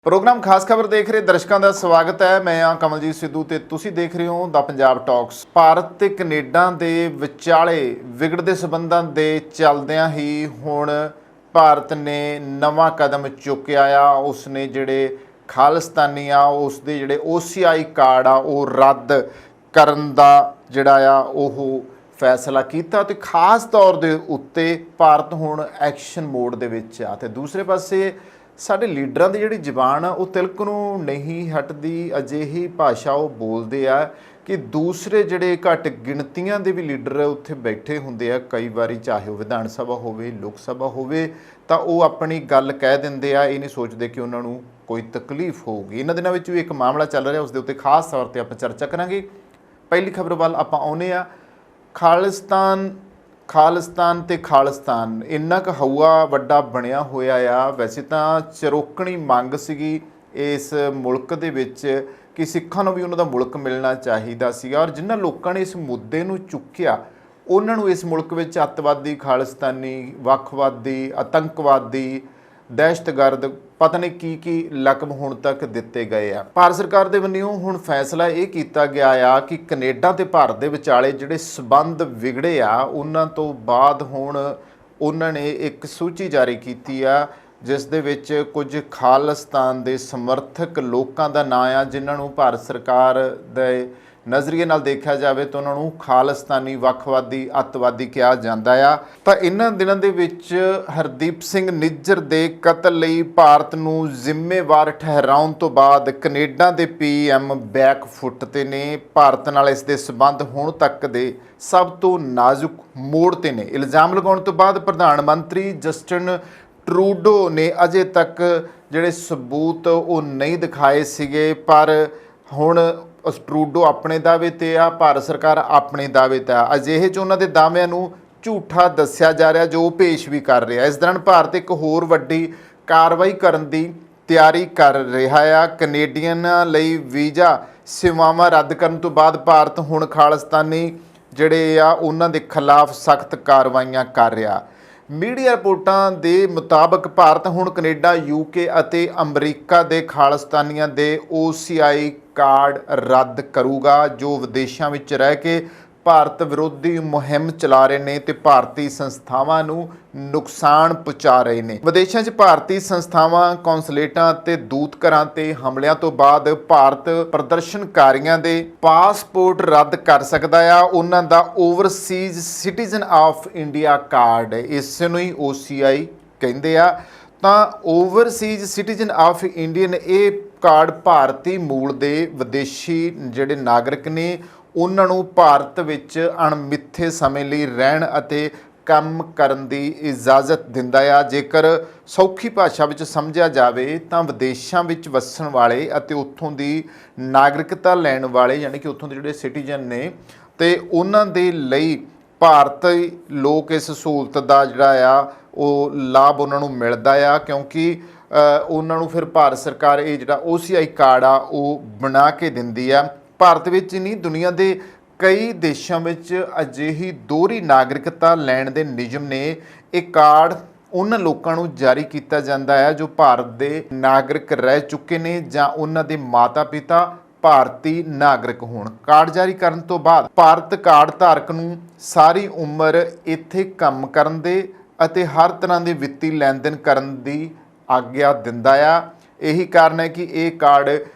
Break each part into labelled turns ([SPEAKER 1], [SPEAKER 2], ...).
[SPEAKER 1] Programme खास खबर देख रहे दर्शकों का स्वागत है। मैं हाँ कमलजीत सिद्धू ते तुसी देख रहे हो द पंजाब टॉक्स। भारत ते कनेडा दे विचाले विगड़ते संबंधां दे चलदियां ही हुण भारत ने नवा कदम चुक्या आ। उसने जिहड़े खालिस्तानी आ उसदे जिहड़े OCI कार्ड आ वो रद्द करन दा जिहड़ा आ ओह फैसला किया। तो खास तौर दे उत्ते भारत हुण एक्शन मोड दे विच आ। ते दूसरे पासे ਸਾਡੇ ਲੀਡਰਾਂ ਦੀ ਜਿਹੜੀ ਜ਼ਬਾਨ ਆ ਉਹ ਤਿਲਕ ਨੂੰ ਨਹੀਂ ਹਟਦੀ। ਅਜਿਹੀ ਭਾਸ਼ਾ ਉਹ ਬੋਲਦੇ ਆ ਕਿ ਦੂਸਰੇ ਜਿਹੜੇ ਘੱਟ ਗਿਣਤੀਆਂ ਦੇ ਵੀ ਲੀਡਰ ਉੱਥੇ ਬੈਠੇ ਹੁੰਦੇ ਆ ਕਈ ਵਾਰੀ, ਚਾਹੇ ਉਹ ਵਿਧਾਨ ਸਭਾ ਹੋਵੇ ਲੋਕ ਸਭਾ ਹੋਵੇ, ਤਾਂ ਉਹ ਆਪਣੀ ਗੱਲ ਕਹਿ ਦਿੰਦੇ ਆ। ਇਹ ਨਹੀਂ ਸੋਚਦੇ ਕਿ ਉਹਨਾਂ ਨੂੰ ਕੋਈ ਤਕਲੀਫ ਹੋਊਗੀ। ਇਹਨਾਂ ਦਿਨਾਂ ਵਿੱਚ ਵੀ ਇੱਕ ਮਾਮਲਾ ਚੱਲ ਰਿਹਾ, ਉਸ ਦੇ ਉੱਤੇ ਖਾਸ ਤੌਰ 'ਤੇ ਆਪਾਂ ਚਰਚਾ ਕਰਾਂਗੇ। ਪਹਿਲੀ ਖਬਰ ਵੱਲ ਆਪਾਂ ਆਉਂਦੇ ਆ। ਖਾਲਿਸਤਾਨ ਤੇ ਖਾਲਿਸਤਾਨ ਇੰਨਾ ਕੁ ਹਊਆ ਵੱਡਾ ਬਣਿਆ ਹੋਇਆ ਆ। ਵੈਸੇ ਤਾਂ ਚਰੋਕਣੀ ਮੰਗ ਸੀਗੀ ਇਸ ਮੁਲਕ ਦੇ ਵਿੱਚ ਕਿ ਸਿੱਖਾਂ ਨੂੰ ਵੀ ਉਹਨਾਂ ਦਾ ਮੁਲਕ ਮਿਲਣਾ ਚਾਹੀਦਾ ਸੀਗਾ, ਔਰ ਜਿਨ੍ਹਾਂ ਲੋਕਾਂ ਨੇ ਇਸ ਮੁੱਦੇ ਨੂੰ ਚੁੱਕਿਆ ਉਹਨਾਂ ਨੂੰ ਇਸ ਮੁਲਕ ਵਿੱਚ ਅੱਤਵਾਦੀ, ਖਾਲਿਸਤਾਨੀ, ਵੱਖਵਾਦੀ, ਆਤੰਕਵਾਦੀ, ਦਹਿਸ਼ਤਗਰਦ, ਪਤਾ ਨਹੀਂ ਕੀ ਲਕਬ ਹੁਣ ਤੱਕ ਦਿੱਤੇ ਗਏ ਆ। ਭਾਰਤ ਸਰਕਾਰ ਦੇ ਵੱਲੋਂ ਹੁਣ ਫੈਸਲਾ ਇਹ ਕੀਤਾ ਗਿਆ ਆ ਕਿ ਕੈਨੇਡਾ ਤੇ ਭਾਰਤ ਦੇ ਵਿਚਾਲੇ ਜਿਹੜੇ ਸਬੰਧ ਵਿਗੜੇ ਆ ਉਹਨਾਂ ਤੋਂ ਬਾਅਦ ਹੁਣ ਉਹਨਾਂ ਨੇ ਇੱਕ ਸੂਚੀ ਜਾਰੀ ਕੀਤੀ ਆ ਜਿਸ ਦੇ ਵਿੱਚ ਕੁਝ ਖਾਲਿਸਤਾਨ ਦੇ ਸਮਰਥਕ ਲੋਕਾਂ ਦਾ ਨਾਂ ਆ ਜਿਨ੍ਹਾਂ ਨੂੰ ਭਾਰਤ ਸਰਕਾਰ ਦੇ ਨਜ਼ਰੀਏ ਨਾਲ ਦੇਖਿਆ ਜਾਵੇ ਤਾਂ ਉਹਨਾਂ ਨੂੰ ਖਾਲਿਸਤਾਨੀ, ਵੱਖਵਾਦੀ, ਅੱਤਵਾਦੀ ਕਿਹਾ ਜਾਂਦਾ ਆ। ਤਾਂ ਇਹਨਾਂ ਦਿਨਾਂ ਦੇ ਵਿੱਚ ਹਰਦੀਪ ਸਿੰਘ ਨਿੱਜਰ ਦੇ ਕਤਲ ਲਈ ਭਾਰਤ ਨੂੰ ਜ਼ਿੰਮੇਵਾਰ ਠਹਿਰਾਉਣ ਤੋਂ ਬਾਅਦ ਕੈਨੇਡਾ ਦੇ PM ਬੈਕ ਫੁੱਟ ਤੇ ਨੇ। ਭਾਰਤ ਨਾਲ ਇਸ ਦੇ ਸਬੰਧ ਹੁਣ ਤੱਕ ਦੇ ਸਭ ਤੋਂ ਨਾਜ਼ੁਕ ਮੋੜ ਤੇ ਨੇ। ਇਲਜ਼ਾਮ ਲਗਾਉਣ ਤੋਂ ਬਾਅਦ ਪ੍ਰਧਾਨ ਮੰਤਰੀ ਜਸਟਿਨ ਟਰੂਡੋ ਨੇ ਅਜੇ ਤੱਕ ਜਿਹੜੇ ਸਬੂਤ ਉਹ ਨਹੀਂ ਦਿਖਾਏ ਸੀਗੇ, ਪਰ ਹੁਣ ਟਰੂਡੋ ਆਪਣੇ ਦਾਅਵੇ 'ਤੇ ਆ, ਭਾਰਤ ਸਰਕਾਰ ਆਪਣੇ ਦਾਅਵੇ 'ਤੇ ਆ। ਅਜਿਹੇ 'ਚ ਉਹਨਾਂ ਦੇ ਦਾਅਵਿਆਂ ਨੂੰ ਝੂਠਾ ਦੱਸਿਆ ਜਾ ਰਿਹਾ ਜੋ ਉਹ ਪੇਸ਼ ਵੀ ਕਰ ਰਿਹਾ। ਇਸ ਦੌਰਾਨ ਭਾਰਤ ਇੱਕ ਹੋਰ ਵੱਡੀ ਕਾਰਵਾਈ ਕਰਨ ਦੀ ਤਿਆਰੀ ਕਰ ਰਿਹਾ ਆ। ਕੈਨੇਡੀਅਨਾਂ ਲਈ ਵੀਜ਼ਾ ਸੇਵਾਵਾਂ ਰੱਦ ਕਰਨ ਤੋਂ ਬਾਅਦ ਭਾਰਤ ਹੁਣ ਖਾਲਿਸਤਾਨੀ ਜਿਹੜੇ ਆ ਉਹਨਾਂ ਦੇ ਖਿਲਾਫ ਸਖਤ ਕਾਰਵਾਈਆਂ ਕਰ ਰਿਹਾ। ਮੀਡੀਆ ਰਿਪੋਰਟਾਂ ਦੇ ਮੁਤਾਬਕ ਭਾਰਤ ਹੁਣ ਕੈਨੇਡਾ, UK ਅਤੇ ਅਮਰੀਕਾ ਦੇ ਖਾਲਿਸਤਾਨੀਆਂ ਦੇ OCI ਕਾਰਡ ਰੱਦ ਕਰੂਗਾ ਜੋ ਵਿਦੇਸ਼ਾਂ ਵਿੱਚ ਰਹਿ ਕੇ ਭਾਰਤ ਵਿਰੋਧੀ ਮੁਹਿੰਮ ਚਲਾ ਰਹੇ ਨੇ ਤੇ ਭਾਰਤੀ ਸੰਸਥਾਵਾਂ ਨੂੰ ਨੁਕਸਾਨ ਪਹੁੰਚਾ ਰਹੇ ਨੇ। ਵਿਦੇਸ਼ਾਂ 'ਚ ਭਾਰਤੀ ਸੰਸਥਾਵਾਂ, ਕੌਂਸਲੇਟਾਂ ਅਤੇ ਦੂਤ ਘਰਾਂ ਤੇ ਹਮਲਿਆਂ ਤੋਂ ਬਾਅਦ ਭਾਰਤ ਪ੍ਰਦਰਸ਼ਨਕਾਰੀਆਂ ਦੇ ਪਾਸਪੋਰਟ ਰੱਦ ਕਰ ਸਕਦਾ ਆ। ਉਹਨਾਂ ਦਾ overseas citizen of India card, ਇਸ ਨੂੰ ਹੀ OCI ਕਹਿੰਦੇ ਆ। ਤਾਂ ਓਵਰਸੀਜ਼ ਸਿਟੀਜ਼ਨ ਆਫ ਇੰਡੀਅਨ ਇਹ ਕਾਰਡ ਭਾਰਤੀ ਮੂਲ ਦੇ ਵਿਦੇਸ਼ੀ ਜਿਹੜੇ ਨਾਗਰਿਕ ਨੇ ਉਹਨਾਂ ਨੂੰ ਭਾਰਤ ਵਿੱਚ ਅਣਮਿੱਥੇ ਸਮੇਂ ਲਈ ਰਹਿਣ ਅਤੇ ਕੰਮ ਕਰਨ ਦੀ ਇਜਾਜ਼ਤ ਦਿੰਦਾ ਆ। ਜੇਕਰ ਸੌਖੀ ਭਾਸ਼ਾ ਵਿੱਚ ਸਮਝਿਆ ਜਾਵੇ ਤਾਂ ਵਿਦੇਸ਼ਾਂ ਵਿੱਚ ਵਸਣ ਵਾਲੇ ਅਤੇ ਉੱਥੋਂ ਦੀ ਨਾਗਰਿਕਤਾ ਲੈਣ ਵਾਲੇ, ਯਾਨੀ ਕਿ ਉੱਥੋਂ ਦੇ ਜਿਹੜੇ ਸਿਟੀਜ਼ਨ ਨੇ, ਤੇ ਉਹਨਾਂ ਦੇ ਲਈ ਭਾਰਤੀ ਲੋਕ ਇਸ ਸਹੂਲਤ ਦਾ ਜਿਹੜਾ ਆ ਉਹ ਲਾਭ ਉਹਨਾਂ ਨੂੰ ਮਿਲਦਾ ਆ, ਕਿਉਂਕਿ ਉਹਨਾਂ ਨੂੰ ਫਿਰ ਭਾਰਤ ਸਰਕਾਰ ਇਹ ਜਿਹੜਾ OCI ਕਾਰਡ ਆ ਉਹ ਬਣਾ ਕੇ ਦਿੰਦੀ ਆ। ਭਾਰਤ ਵਿੱਚ ਨਹੀਂ, ਦੁਨੀਆ ਦੇ ਕਈ ਦੇਸ਼ਾਂ ਵਿੱਚ ਅਜਿਹੀ ਦੋਹਰੀ ਨਾਗਰਿਕਤਾ ਲੈਣ ਦੇ ਨਿਯਮ ਨੇ। ਇਹ ਕਾਰਡ ਉਹਨਾਂ ਲੋਕਾਂ ਨੂੰ ਜਾਰੀ ਕੀਤਾ ਜਾਂਦਾ ਹੈ ਜੋ ਭਾਰਤ ਦੇ ਨਾਗਰਿਕ ਰਹਿ ਚੁੱਕੇ ਨੇ ਜਾਂ ਉਹਨਾਂ ਦੇ ਮਾਤਾ-ਪਿਤਾ ਭਾਰਤੀ ਨਾਗਰਿਕ ਹੋਣ। ਕਾਰਡ ਜਾਰੀ ਕਰਨ ਤੋਂ ਬਾਅਦ ਭਾਰਤ ਕਾਰਡ ਧਾਰਕ ਨੂੰ ਸਾਰੀ ਉਮਰ ਇੱਥੇ ਕੰਮ ਕਰਨ ਦੇ ਅਤੇ ਹਰ ਤਰ੍ਹਾਂ ਦੇ ਵਿੱਤੀ ਲੈਣ ਦੇਣ ਕਰਨ ਦੀ ਆਗਿਆ ਦਿੰਦਾ ਆ। ਇਹੀ ਕਾਰਨ ਹੈ ਕਿ ਇਹ ਕਾਰਡ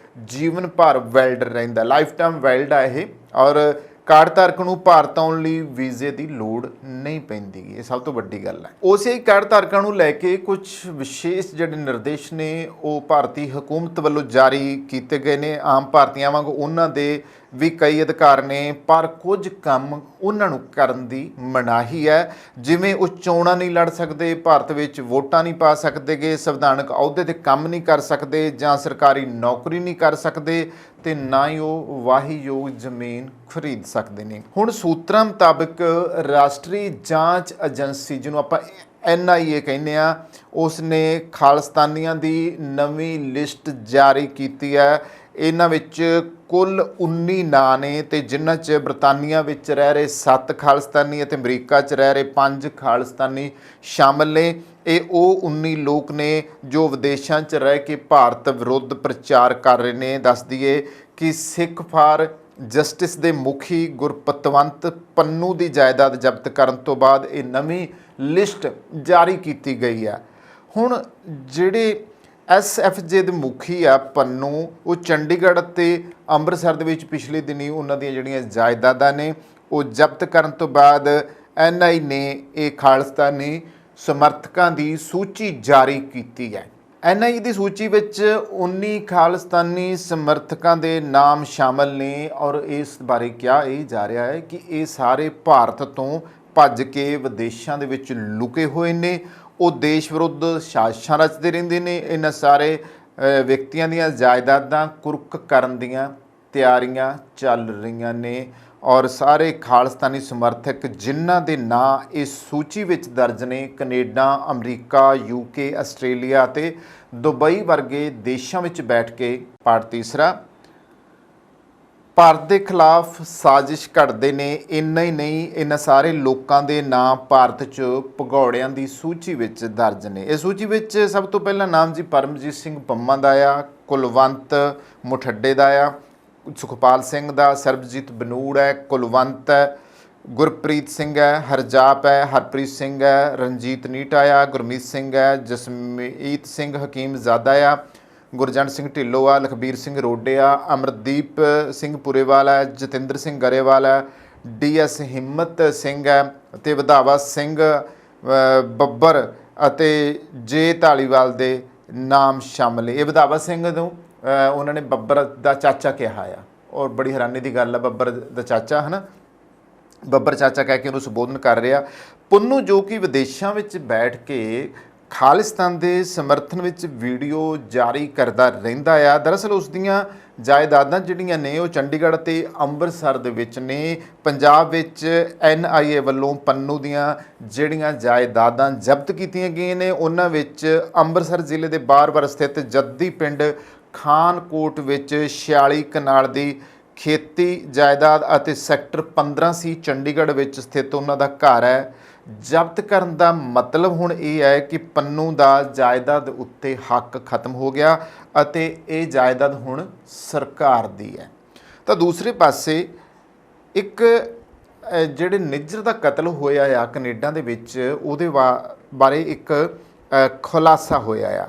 [SPEAKER 1] ਜੀਵਨ ਭਰ ਵੈਲਿਡ ਰਹਿੰਦਾ, ਲਾਈਫ ਟਾਈਮ ਵੈਲਿਡ ਆ ਇਹ, ਔਰ ਕਾਰਡ ਧਾਰਕ ਨੂੰ ਭਾਰਤ ਆਉਣ ਲਈ ਵੀਜ਼ੇ ਦੀ ਲੋੜ ਨਹੀਂ ਪੈਂਦੀ। ਇਹ ਸਭ ਤੋਂ ਵੱਡੀ ਗੱਲ ਹੈ। OCI ਕਾਰਡ ਧਾਰਕਾਂ ਨੂੰ ਲੈ ਕੇ ਕੁਝ ਵਿਸ਼ੇਸ਼ ਜਿਹੜੇ ਨਿਰਦੇਸ਼ ਨੇ ਉਹ ਭਾਰਤੀ ਹਕੂਮਤ ਵੱਲੋਂ ਜਾਰੀ ਕੀਤੇ ਗਏ ਨੇ। ਆਮ ਭਾਰਤੀਆਂ ਵਾਂਗ ਉਹਨਾਂ ਦੇ ਵੀ ਕਈ ਅਧਿਕਾਰ ਨੇ, ਪਰ ਕੁਝ ਕੰਮ ਉਹਨਾਂ ਨੂੰ ਕਰਨ ਦੀ ਮਨਾਹੀ ਹੈ। ਜਿਵੇਂ ਉਹ ਚੋਣਾਂ ਨਹੀਂ ਲੜ ਸਕਦੇ, ਭਾਰਤ ਵਿੱਚ ਵੋਟਾਂ ਨਹੀਂ ਪਾ ਸਕਦੇਗੇ, ਸੰਵਿਧਾਨਕ ਅਹੁਦੇ 'ਤੇ ਕੰਮ ਨਹੀਂ ਕਰ ਸਕਦੇ ਜਾਂ ਸਰਕਾਰੀ ਨੌਕਰੀ ਨਹੀਂ ਕਰ ਸਕਦੇ, ਤੇ ਨਾ ਹੀ ਉਹ ਵਾਹੀਯੋਗ ਜ਼ਮੀਨ ਖਰੀਦ ਸਕਦੇ ਨੇ। ਹੁਣ ਸੂਤਰਾਂ ਮੁਤਾਬਕ ਰਾਸ਼ਟਰੀ ਜਾਂਚ ਏਜੰਸੀ, ਜਿਹਨੂੰ ਆਪਾਂ NIA ਕਹਿੰਦੇ ਆ, ਉਸ ਨੇ ਖਾਲਿਸਤਾਨੀਆਂ ਦੀ ਨਵੀਂ ਲਿਸਟ ਜਾਰੀ ਕੀਤੀ ਹੈ। ਇਹਨਾਂ ਵਿੱਚ ਕੁੱਲ 19 ਨਾਂ ਨੇ ਤੇ ਜਿਨ੍ਹਾਂ 'ਚ ਬਰਤਾਨੀਆ ਵਿੱਚ ਰਹਿ ਰਹੇ 7 ਖਾਲਿਸਤਾਨੀ ਅਤੇ ਅਮਰੀਕਾ 'ਚ ਰਹਿ ਰਹੇ 5 ਖਾਲਿਸਤਾਨੀ ਸ਼ਾਮਲ ਨੇ। ਇਹ ਉਹ 19 ਲੋਕ ਨੇ ਜੋ ਵਿਦੇਸ਼ਾਂ 'ਚ ਰਹਿ ਕੇ ਭਾਰਤ ਵਿਰੁੱਧ ਪ੍ਰਚਾਰ ਕਰ ਰਹੇ ਨੇ। ਦੱਸ ਦਈਏ ਕਿ ਸਿੱਖ ਫਾਰ ਜਸਟਿਸ ਦੇ ਮੁਖੀ ਗੁਰਪਤਵੰਤ ਪੰਨੂ ਦੀ ਜਾਇਦਾਦ ਜ਼ਬਤ ਕਰਨ ਤੋਂ ਬਾਅਦ ਇਹ ਨਵੀਂ ਲਿਸਟ ਜਾਰੀ ਕੀਤੀ ਗਈ ਹੈ। ਹੁਣ ਜਿਹੜੇ SFJ ਦੇ ਮੁਖੀ ਆ ਪੰਨੂ, ਉਹ ਚੰਡੀਗੜ੍ਹ ਅਤੇ ਅੰਮ੍ਰਿਤਸਰ ਦੇ ਵਿੱਚ ਪਿਛਲੇ ਦਿਨੀ ਉਹਨਾਂ ਦੀਆਂ ਜਿਹੜੀਆਂ ਜਾਇਦਾਦਾਂ ਨੇ ਉਹ ਜ਼ਬਤ ਕਰਨ ਤੋਂ ਬਾਅਦ NI ਨੇ ਇਹ ਖਾਲਿਸਤਾਨੀ ਸਮਰਥਕਾਂ ਦੀ ਸੂਚੀ ਜਾਰੀ ਕੀਤੀ ਹੈ। NI ਦੀ ਸੂਚੀ ਵਿੱਚ 19 ਖਾਲਿਸਤਾਨੀ ਸਮਰਥਕਾਂ ਦੇ ਨਾਮ ਸ਼ਾਮਲ ਨੇ ਔਰ ਇਸ ਬਾਰੇ ਕਿਹਾ ਇਹ ਜਾ ਰਿਹਾ ਹੈ ਕਿ ਇਹ ਸਾਰੇ ਭਾਰਤ ਤੋਂ ਭੱਜ ਕੇ ਵਿਦੇਸ਼ਾਂ ਦੇ ਵਿੱਚ ਲੁਕੇ ਹੋਏ ਨੇ। ਉਹ ਦੇਸ਼ ਵਿਰੁੱਧ ਸਾਜ਼ਿਸ਼ਾਂ ਰਚਦੇ ਰਹਿੰਦੇ ਨੇ। ਇਹਨਾਂ ਸਾਰੇ ਵਿਅਕਤੀਆਂ ਦੀਆਂ ਜਾਇਦਾਦਾਂ ਕੁਰਕ ਕਰਨ ਦੀਆਂ ਤਿਆਰੀਆਂ ਚੱਲ ਰਹੀਆਂ ਨੇ ਔਰ ਸਾਰੇ ਖਾਲਿਸਤਾਨੀ ਸਮਰਥਕ ਜਿਨ੍ਹਾਂ ਦੇ ਨਾਂ ਇਸ ਸੂਚੀ ਵਿੱਚ ਦਰਜ ਨੇ ਕੈਨੇਡਾ, ਅਮਰੀਕਾ, UK, ਆਸਟ੍ਰੇਲੀਆ ਅਤੇ ਦੁਬਈ ਵਰਗੇ ਦੇਸ਼ਾਂ ਵਿੱਚ ਬੈਠ ਕੇ ਪਾਰਟ ਤੀਸਰਾ ਭਾਰਤ ਦੇ ਖਿਲਾਫ ਸਾਜ਼ਿਸ਼ ਘੜਦੇ ਨੇ। ਇੰਨਾ ਹੀ ਨਹੀਂ, ਇਹਨਾਂ ਸਾਰੇ ਲੋਕਾਂ ਦੇ ਨਾਮ ਭਾਰਤ 'ਚ ਭਗੌੜਿਆਂ ਦੀ ਸੂਚੀ ਵਿੱਚ ਦਰਜ ਨੇ। ਇਸ ਸੂਚੀ ਵਿੱਚ ਸਭ ਤੋਂ ਪਹਿਲਾਂ ਨਾਮ ਜੀ ਪਰਮਜੀਤ ਸਿੰਘ ਪੰਮਾ ਦਾ ਆ, ਕੁਲਵੰਤ ਮੁਠੱਡੇ ਦਾ ਆ, ਸੁਖਪਾਲ ਸਿੰਘ ਦਾ, ਸਰਬਜੀਤ ਬਨੂੜ ਹੈ, ਕੁਲਵੰਤ ਹੈ, ਗੁਰਪ੍ਰੀਤ ਸਿੰਘ ਹੈ, ਹਰਜਾਪ ਹੈ, ਹਰਪ੍ਰੀਤ ਸਿੰਘ ਹੈ, ਰਣਜੀਤ ਨੀਟਾ ਆ, ਗੁਰਮੀਤ ਸਿੰਘ ਹੈ, ਜਸਮੀਤ ਸਿੰਘ ਹਕੀਮ ਜ਼ਾਦਾ ਆ, ਗੁਰਜੰਟ ਸਿੰਘ ਢਿੱਲੋਂ ਆ, ਲਖਬੀਰ ਸਿੰਘ ਰੋਡੇ ਆ, ਅਮਰਦੀਪ ਸਿੰਘ ਪੁਰੇਵਾਲ ਹੈ, ਜਤਿੰਦਰ ਸਿੰਘ ਗਰੇਵਾਲ ਹੈ, DS ਹਿੰਮਤ ਸਿੰਘ ਹੈ ਅਤੇ ਵਧਾਵਾ ਸਿੰਘ ਬੱਬਰ ਅਤੇ J ਧਾਲੀਵਾਲ ਦੇ ਨਾਮ ਸ਼ਾਮਲ ਹੈ। ਇਹ ਵਧਾਵਾ ਸਿੰਘ ਨੂੰ ਉਹਨਾਂ ਨੇ ਬੱਬਰ ਦਾ ਚਾਚਾ ਕਿਹਾ ਆ ਔਰ ਬੜੀ ਹੈਰਾਨੀ ਦੀ ਗੱਲ ਆ, ਬੱਬਰ ਦਾ ਚਾਚਾ ਹੈ ਨਾ, ਬੱਬਰ ਚਾਚਾ ਕਹਿ ਕੇ ਉਹਨੂੰ ਸੰਬੋਧਨ ਕਰ ਰਿਹਾ। ਪੰਨੂ ਜੋ ਕਿ ਵਿਦੇਸ਼ਾਂ ਵਿੱਚ ਬੈਠ ਕੇ ਖਾਲਿਸਤਾਨ ਦੇ ਸਮਰਥਨ ਵਿੱਚ ਵੀਡੀਓ ਜਾਰੀ ਕਰਦਾ ਰਹਿੰਦਾ ਆ। ਦਰਅਸਲ ਉਸ ਦੀਆਂ ਜਾਇਦਾਦਾਂ ਜਿਹੜੀਆਂ ਨੇ ਉਹ ਚੰਡੀਗੜ੍ਹ ਅਤੇ ਅੰਮ੍ਰਿਤਸਰ ਦੇ ਵਿੱਚ ਨੇ। ਪੰਜਾਬ ਵਿੱਚ NIA ਵੱਲੋਂ ਪੰਨੂ ਦੀਆਂ ਜਿਹੜੀਆਂ ਜਾਇਦਾਦਾਂ ਜ਼ਬਤ ਕੀਤੀਆਂ ਗਈਆਂ ਨੇ ਉਹਨਾਂ ਵਿੱਚ ਅੰਮ੍ਰਿਤਸਰ ਜ਼ਿਲ੍ਹੇ ਦੇ ਬਾਰ-ਬਾਰ ਸਥਿਤ ਜੱਦੀ ਪਿੰਡ ਖਾਨਕੋਟ ਵਿੱਚ 46 ਕਨਾਲ ਦੀ ਖੇਤੀ ਜਾਇਦਾਦ ਅਤੇ ਸੈਕਟਰ 15C ਚੰਡੀਗੜ੍ਹ ਵਿੱਚ ਸਥਿਤ ਉਹਨਾਂ ਦਾ ਘਰ ਹੈ। ਜ਼ਬਤ ਕਰਨ ਦਾ ਮਤਲਬ ਹੁਣ ਇਹ ਹੈ ਕਿ ਪੰਨੂ ਦਾ ਜਾਇਦਾਦ ਉੱਤੇ ਹੱਕ ਖਤਮ ਹੋ ਗਿਆ ਅਤੇ ਇਹ ਜਾਇਦਾਦ ਹੁਣ ਸਰਕਾਰ ਦੀ ਹੈ। ਤਾਂ ਦੂਸਰੇ ਪਾਸੇ ਇੱਕ ਜਿਹੜੇ ਨਿੱਜਰ ਦਾ ਕਤਲ ਹੋਇਆ ਆ ਕੈਨੇਡਾ ਦੇ ਵਿੱਚ, ਉਹਦੇ ਬਾਰੇ ਇੱਕ ਖੁਲਾਸਾ ਹੋਇਆ ਆ।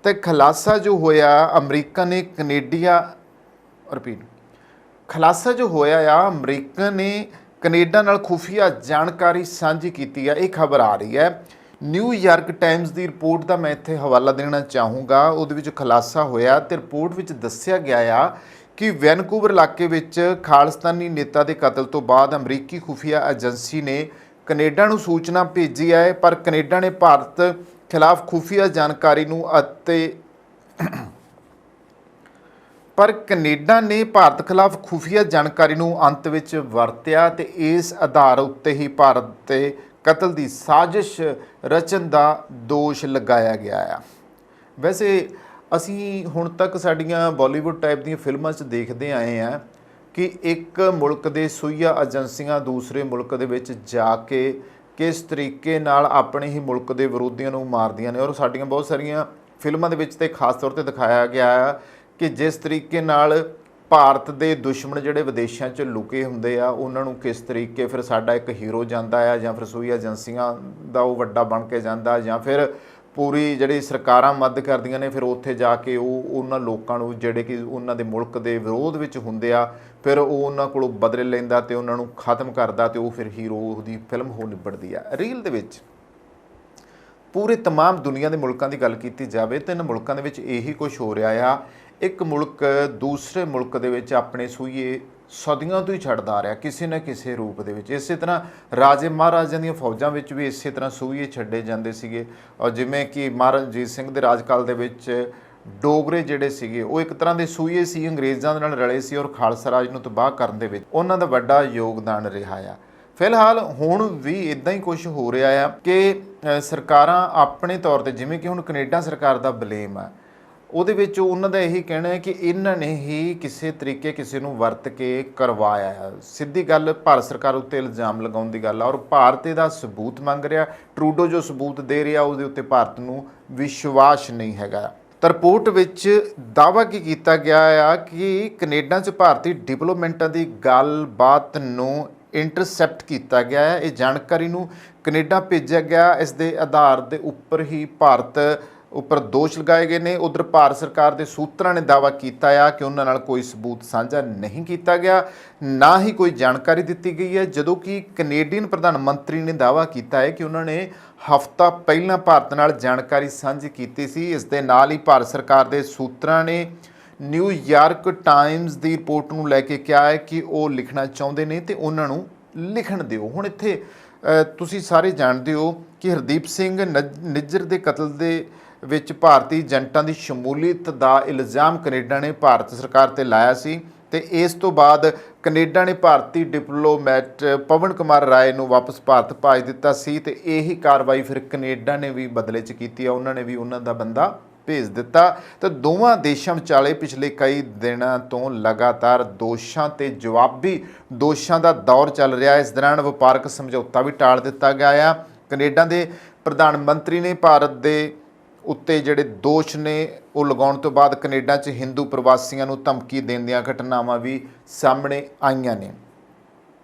[SPEAKER 1] ਅਤੇ ਖੁਲਾਸਾ ਜੋ ਹੋਇਆ ਅਮਰੀਕਾ ਨੇ ਖੁਲਾਸਾ ਜੋ ਹੋਇਆ ਆ ਅਮਰੀਕਾ ਨੇ ਕੈਨੇਡਾ ਨਾਲ ਖੁਫੀਆ ਜਾਣਕਾਰੀ ਸਾਂਝੀ ਕੀਤੀ ਹੈ। ਇਹ ਖਬਰ ਆ ਰਹੀ ਹੈ ਨਿਊਯਾਰਕ ਟਾਈਮਜ਼ ਦੀ ਰਿਪੋਰਟ ਦਾ, ਮੈਂ ਇੱਥੇ ਹਵਾਲਾ ਦੇਣਾ ਚਾਹੂੰਗਾ। ਉਹਦੇ ਵਿੱਚ ਖੁਲਾਸਾ ਹੋਇਆ ਅਤੇ ਰਿਪੋਰਟ ਵਿੱਚ ਦੱਸਿਆ ਗਿਆ ਆ ਕਿ ਵੈਨਕੂਵਰ ਇਲਾਕੇ ਵਿੱਚ ਖਾਲਿਸਤਾਨੀ ਨੇਤਾ ਦੇ ਕਤਲ ਤੋਂ ਬਾਅਦ ਅਮਰੀਕੀ ਖੁਫੀਆ ਏਜੰਸੀ ਨੇ ਕੈਨੇਡਾ ਨੂੰ ਸੂਚਨਾ ਭੇਜੀ ਹੈ, ਪਰ ਕੈਨੇਡਾ ਨੇ ਭਾਰਤ ਖਿਲਾਫ ਖੁਫੀਆ ਜਾਣਕਾਰੀ ਨੂੰ ਕੈਨੇਡਾ ਨੇ ਭਾਰਤ ਖਿਲਾਫ ਖੁਫੀਆ ਜਾਣਕਾਰੀ ਨੂੰ ਅੰਤ ਵਿੱਚ ਵਰਤਿਆ ਅਤੇ ਇਸ ਆਧਾਰ ਉੱਤੇ ਹੀ ਭਾਰਤ 'ਤੇ ਕਤਲ ਦੀ ਸਾਜ਼ਿਸ਼ ਰਚਨ ਦਾ ਦੋਸ਼ ਲਗਾਇਆ ਗਿਆ ਆ। ਵੈਸੇ ਅਸੀਂ ਹੁਣ ਤੱਕ ਸਾਡੀਆਂ ਬਾਲੀਵੁੱਡ ਟਾਈਪ ਦੀਆਂ ਫਿਲਮਾਂ 'ਚ ਦੇਖਦੇ ਆਏ ਹਾਂ ਕਿ ਇੱਕ ਮੁਲਕ ਦੇ ਸੂਈਆ ਏਜੰਸੀਆਂ ਦੂਸਰੇ ਮੁਲਕ ਦੇ ਵਿੱਚ ਜਾ ਕੇ ਕਿਸ ਤਰੀਕੇ ਨਾਲ ਆਪਣੇ ਹੀ ਮੁਲਕ ਦੇ ਵਿਰੋਧੀਆਂ ਨੂੰ ਮਾਰਦੀਆਂ ਨੇ। ਔਰ ਸਾਡੀਆਂ ਬਹੁਤ ਸਾਰੀਆਂ ਫਿਲਮਾਂ ਦੇ ਵਿੱਚ ਤੇ ਖਾਸ ਤੌਰ 'ਤੇ ਦਿਖਾਇਆ ਗਿਆ ਆ ਕਿ ਜਿਸ ਤਰੀਕੇ ਨਾਲ ਭਾਰਤ ਦੇ ਦੁਸ਼ਮਣ ਜਿਹੜੇ ਵਿਦੇਸ਼ਾਂ 'ਚ ਲੁਕੇ ਹੁੰਦੇ ਆ ਉਹਨਾਂ ਨੂੰ ਕਿਸ ਤਰੀਕੇ ਫਿਰ ਸਾਡਾ ਇੱਕ ਹੀਰੋ ਜਾਂਦਾ ਆ ਜਾਂ ਫਿਰ ਸੂਈ ਏਜੰਸੀਆਂ ਦਾ ਉਹ ਵੱਡਾ ਬਣ ਕੇ ਜਾਂਦਾ ਜਾਂ ਫਿਰ ਪੂਰੀ ਜਿਹੜੀ ਸਰਕਾਰਾਂ ਮਦਦ ਕਰਦੀਆਂ ਨੇ ਫਿਰ ਉੱਥੇ ਜਾ ਕੇ ਉਹ ਉਹਨਾਂ ਲੋਕਾਂ ਨੂੰ ਜਿਹੜੇ ਕਿ ਉਹਨਾਂ ਦੇ ਮੁਲਕ ਦੇ ਵਿਰੋਧ ਵਿੱਚ ਹੁੰਦੇ ਆ ਫਿਰ ਉਹ ਉਹਨਾਂ ਕੋਲੋਂ ਬਦਲੇ ਲੈਂਦਾ ਅਤੇ ਉਹਨਾਂ ਨੂੰ ਖਤਮ ਕਰਦਾ ਅਤੇ ਉਹ ਫਿਰ ਹੀਰੋ ਉਹਦੀ ਫਿਲਮ ਹੋ ਨਿਬੜਦੀ ਆ। ਰੀਲ ਦੇ ਵਿੱਚ ਪੂਰੇ ਤਮਾਮ ਦੁਨੀਆ ਦੇ ਮੁਲਕਾਂ ਦੀ ਗੱਲ ਕੀਤੀ ਜਾਵੇ ਤਾਂ ਇਹਨਾਂ ਮੁਲਕਾਂ ਦੇ ਵਿੱਚ ਇਹੀ ਕੁਛ ਹੋ ਰਿਹਾ ਆ। ਇੱਕ ਮੁਲਕ ਦੂਸਰੇ ਮੁਲਕ ਦੇ ਵਿੱਚ ਆਪਣੇ ਸੂਈਏ ਸਦੀਆਂ ਤੋਂ ਹੀ ਛੱਡਦਾ ਆ ਰਿਹਾ ਕਿਸੇ ਨਾ ਕਿਸੇ ਰੂਪ ਦੇ ਵਿੱਚ। ਇਸੇ ਤਰ੍ਹਾਂ ਰਾਜੇ ਮਹਾਰਾਜਿਆਂ ਦੀਆਂ ਫੌਜਾਂ ਵਿੱਚ ਵੀ ਇਸੇ ਤਰ੍ਹਾਂ ਸੂਈਏ ਛੱਡੇ ਜਾਂਦੇ ਸੀਗੇ। ਔਰ ਜਿਵੇਂ ਕਿ ਮਹਾਰਾਜਾ ਰਣਜੀਤ ਸਿੰਘ ਦੇ ਰਾਜਕਾਲ ਦੇ ਵਿੱਚ ਡੋਗਰੇ ਜਿਹੜੇ ਸੀਗੇ ਉਹ ਇੱਕ ਤਰ੍ਹਾਂ ਦੇ ਸੂਈਏ ਸੀ, ਅੰਗਰੇਜ਼ਾਂ ਦੇ ਨਾਲ ਰਲੇ ਸੀ ਔਰ ਖਾਲਸਾ ਰਾਜ ਨੂੰ ਤਬਾਹ ਕਰਨ ਦੇ ਵਿੱਚ ਉਹਨਾਂ ਦਾ ਵੱਡਾ ਯੋਗਦਾਨ ਰਿਹਾ ਆ। ਫਿਲਹਾਲ ਹੁਣ ਵੀ ਇੱਦਾਂ ਹੀ ਕੁਝ ਹੋ ਰਿਹਾ ਆ ਕਿ ਸਰਕਾਰਾਂ ਆਪਣੇ ਤੌਰ 'ਤੇ ਜਿਵੇਂ ਕਿ ਹੁਣ ਕੈਨੇਡਾ ਸਰਕਾਰ ਦਾ ਬਲੇਮ ਆ ਉਹਦੇ ਵਿੱਚ ਉਹਨਾਂ ਦਾ ਇਹੀ ਕਹਿਣਾ ਹੈ ਕਿ ਇਹਨਾਂ ਨੇ ਹੀ ਕਿਸੇ ਤਰੀਕੇ ਕਿਸੇ ਨੂੰ ਵਰਤ ਕੇ ਕਰਵਾਇਆ ਹੈ। ਸਿੱਧੀ ਗੱਲ ਭਾਰਤ ਸਰਕਾਰ ਉੱਤੇ ਇਲਜ਼ਾਮ ਲਗਾਉਣ ਦੀ ਗੱਲ ਆ, ਔਰ ਭਾਰਤ ਇਹਦਾ ਸਬੂਤ ਮੰਗ ਰਿਹਾ। ਟਰੂਡੋ ਜੋ ਸਬੂਤ ਦੇ ਰਿਹਾ ਉਹਦੇ ਉੱਤੇ ਭਾਰਤ ਨੂੰ ਵਿਸ਼ਵਾਸ ਨਹੀਂ ਹੈਗਾ। ਤਾਂ ਰਿਪੋਰਟ ਵਿੱਚ ਦਾਅਵਾ ਕੀ ਕੀਤਾ ਗਿਆ ਆ ਕਿ ਕੈਨੇਡਾ 'ਚ ਭਾਰਤੀ ਡਿਪਲੋਮੈਂਟਾਂ ਦੀ ਗੱਲਬਾਤ ਨੂੰ ਇੰਟਰਸੈਪਟ ਕੀਤਾ ਗਿਆ ਹੈ। ਇਹ ਜਾਣਕਾਰੀ ਨੂੰ ਕੈਨੇਡਾ ਭੇਜਿਆ ਗਿਆ। ਇਸ ਦੇ ਆਧਾਰ ਦੇ ਉੱਪਰ ਹੀ ਭਾਰਤ ਉੱਪਰ ਦੋਸ਼ ਲਗਾਏ ਗਏ ਨੇ। ਉਧਰ ਭਾਰਤ ਸਰਕਾਰ ਦੇ ਸੂਤਰਾਂ ਨੇ ਦਾਅਵਾ ਕੀਤਾ ਆ ਕਿ ਉਹਨਾਂ ਨਾਲ ਕੋਈ ਸਬੂਤ ਸਾਂਝਾ ਨਹੀਂ ਕੀਤਾ ਗਿਆ, ਨਾ ਹੀ ਕੋਈ ਜਾਣਕਾਰੀ ਦਿੱਤੀ ਗਈ ਹੈ। ਜਦੋਂ ਕਿ ਕੈਨੇਡੀਅਨ ਪ੍ਰਧਾਨ ਮੰਤਰੀ ਨੇ ਦਾਅਵਾ ਕੀਤਾ ਹੈ ਕਿ ਉਹਨਾਂ ਨੇ ਹਫ਼ਤਾ ਪਹਿਲਾਂ ਭਾਰਤ ਨਾਲ ਜਾਣਕਾਰੀ ਸਾਂਝੀ ਕੀਤੀ ਸੀ। ਇਸ ਦੇ ਨਾਲ ਹੀ ਭਾਰਤ ਸਰਕਾਰ ਦੇ ਸੂਤਰਾਂ ਨੇ ਨਿਊਯਾਰਕ ਟਾਈਮਜ਼ ਦੀ ਰਿਪੋਰਟ ਨੂੰ ਲੈ ਕੇ ਕਿਹਾ ਹੈ ਕਿ ਉਹ ਲਿਖਣਾ ਚਾਹੁੰਦੇ ਨੇ ਤੇ ਉਹਨਾਂ ਨੂੰ ਲਿਖਣ ਦਿਓ। ਹੁਣ ਇੱਥੇ ਤੁਸੀਂ ਸਾਰੇ ਜਾਣਦੇ ਹੋ ਕਿ ਹਰਦੀਪ ਸਿੰਘ ਨਿੱਜਰ ਦੇ ਕਤਲ ਦੇ ਵਿੱਚ ਭਾਰਤੀ ਏਜੰਟਾਂ ਦੀ ਸ਼ਮੂਲੀਅਤ ਦਾ ਇਲਜ਼ਾਮ ਕੈਨੇਡਾ ਨੇ ਭਾਰਤ ਸਰਕਾਰ ਤੇ ਲਾਇਆ ਸੀ ਤੇ ਇਸ ਤੋਂ ਬਾਅਦ ਕੈਨੇਡਾ ਨੇ ਭਾਰਤੀ ਡਿਪਲੋਮੈਟ ਪਵਨ ਕੁਮਾਰ ਰਾਏ ਨੂੰ ਵਾਪਸ ਭਾਰਤ ਭੇਜ ਦਿੱਤਾ ਸੀ ਤੇ ਇਹੀ ਕਾਰਵਾਈ ਫਿਰ ਕੈਨੇਡਾ ਨੇ ਵੀ ਬਦਲੇ 'ਚ ਕੀਤੀ ਆ। ਉਹਨਾਂ ਨੇ ਵੀ ਉਹਨਾਂ ਦਾ ਬੰਦਾ ਭੇਜ ਦਿੱਤਾ। ਤਾਂ ਦੋਵਾਂ ਦੇਸ਼ਾਂ ਵਿਚਾਲੇ ਪਿਛਲੇ ਕਈ ਦਿਨਾਂ ਤੋਂ ਲਗਾਤਾਰ ਦੋਸ਼ਾਂ ਤੇ ਜਵਾਬੀ ਦੋਸ਼ਾਂ ਦਾ ਦੌਰ ਚੱਲ ਰਿਹਾ। ਇਸ ਦੌਰਾਨ ਵਪਾਰਕ ਸਮਝੌਤਾ ਵੀ ਟਾਲ ਦਿੱਤਾ ਗਿਆ ਆ। ਕੈਨੇਡਾ ਦੇ ਪ੍ਰਧਾਨ ਮੰਤਰੀ ਨੇ ਭਾਰਤ ਦੇ ਉੱਤੇ ਜਿਹੜੇ ਦੋਸ਼ ਨੇ ਉਹ ਲਗਾਉਣ ਤੋਂ ਬਾਅਦ ਕੈਨੇਡਾ 'ਚ ਹਿੰਦੂ ਪ੍ਰਵਾਸੀਆਂ ਨੂੰ ਧਮਕੀ ਦੇਣ ਦੀਆਂ ਘਟਨਾਵਾਂ ਵੀ ਸਾਹਮਣੇ ਆਈਆਂ ਨੇ।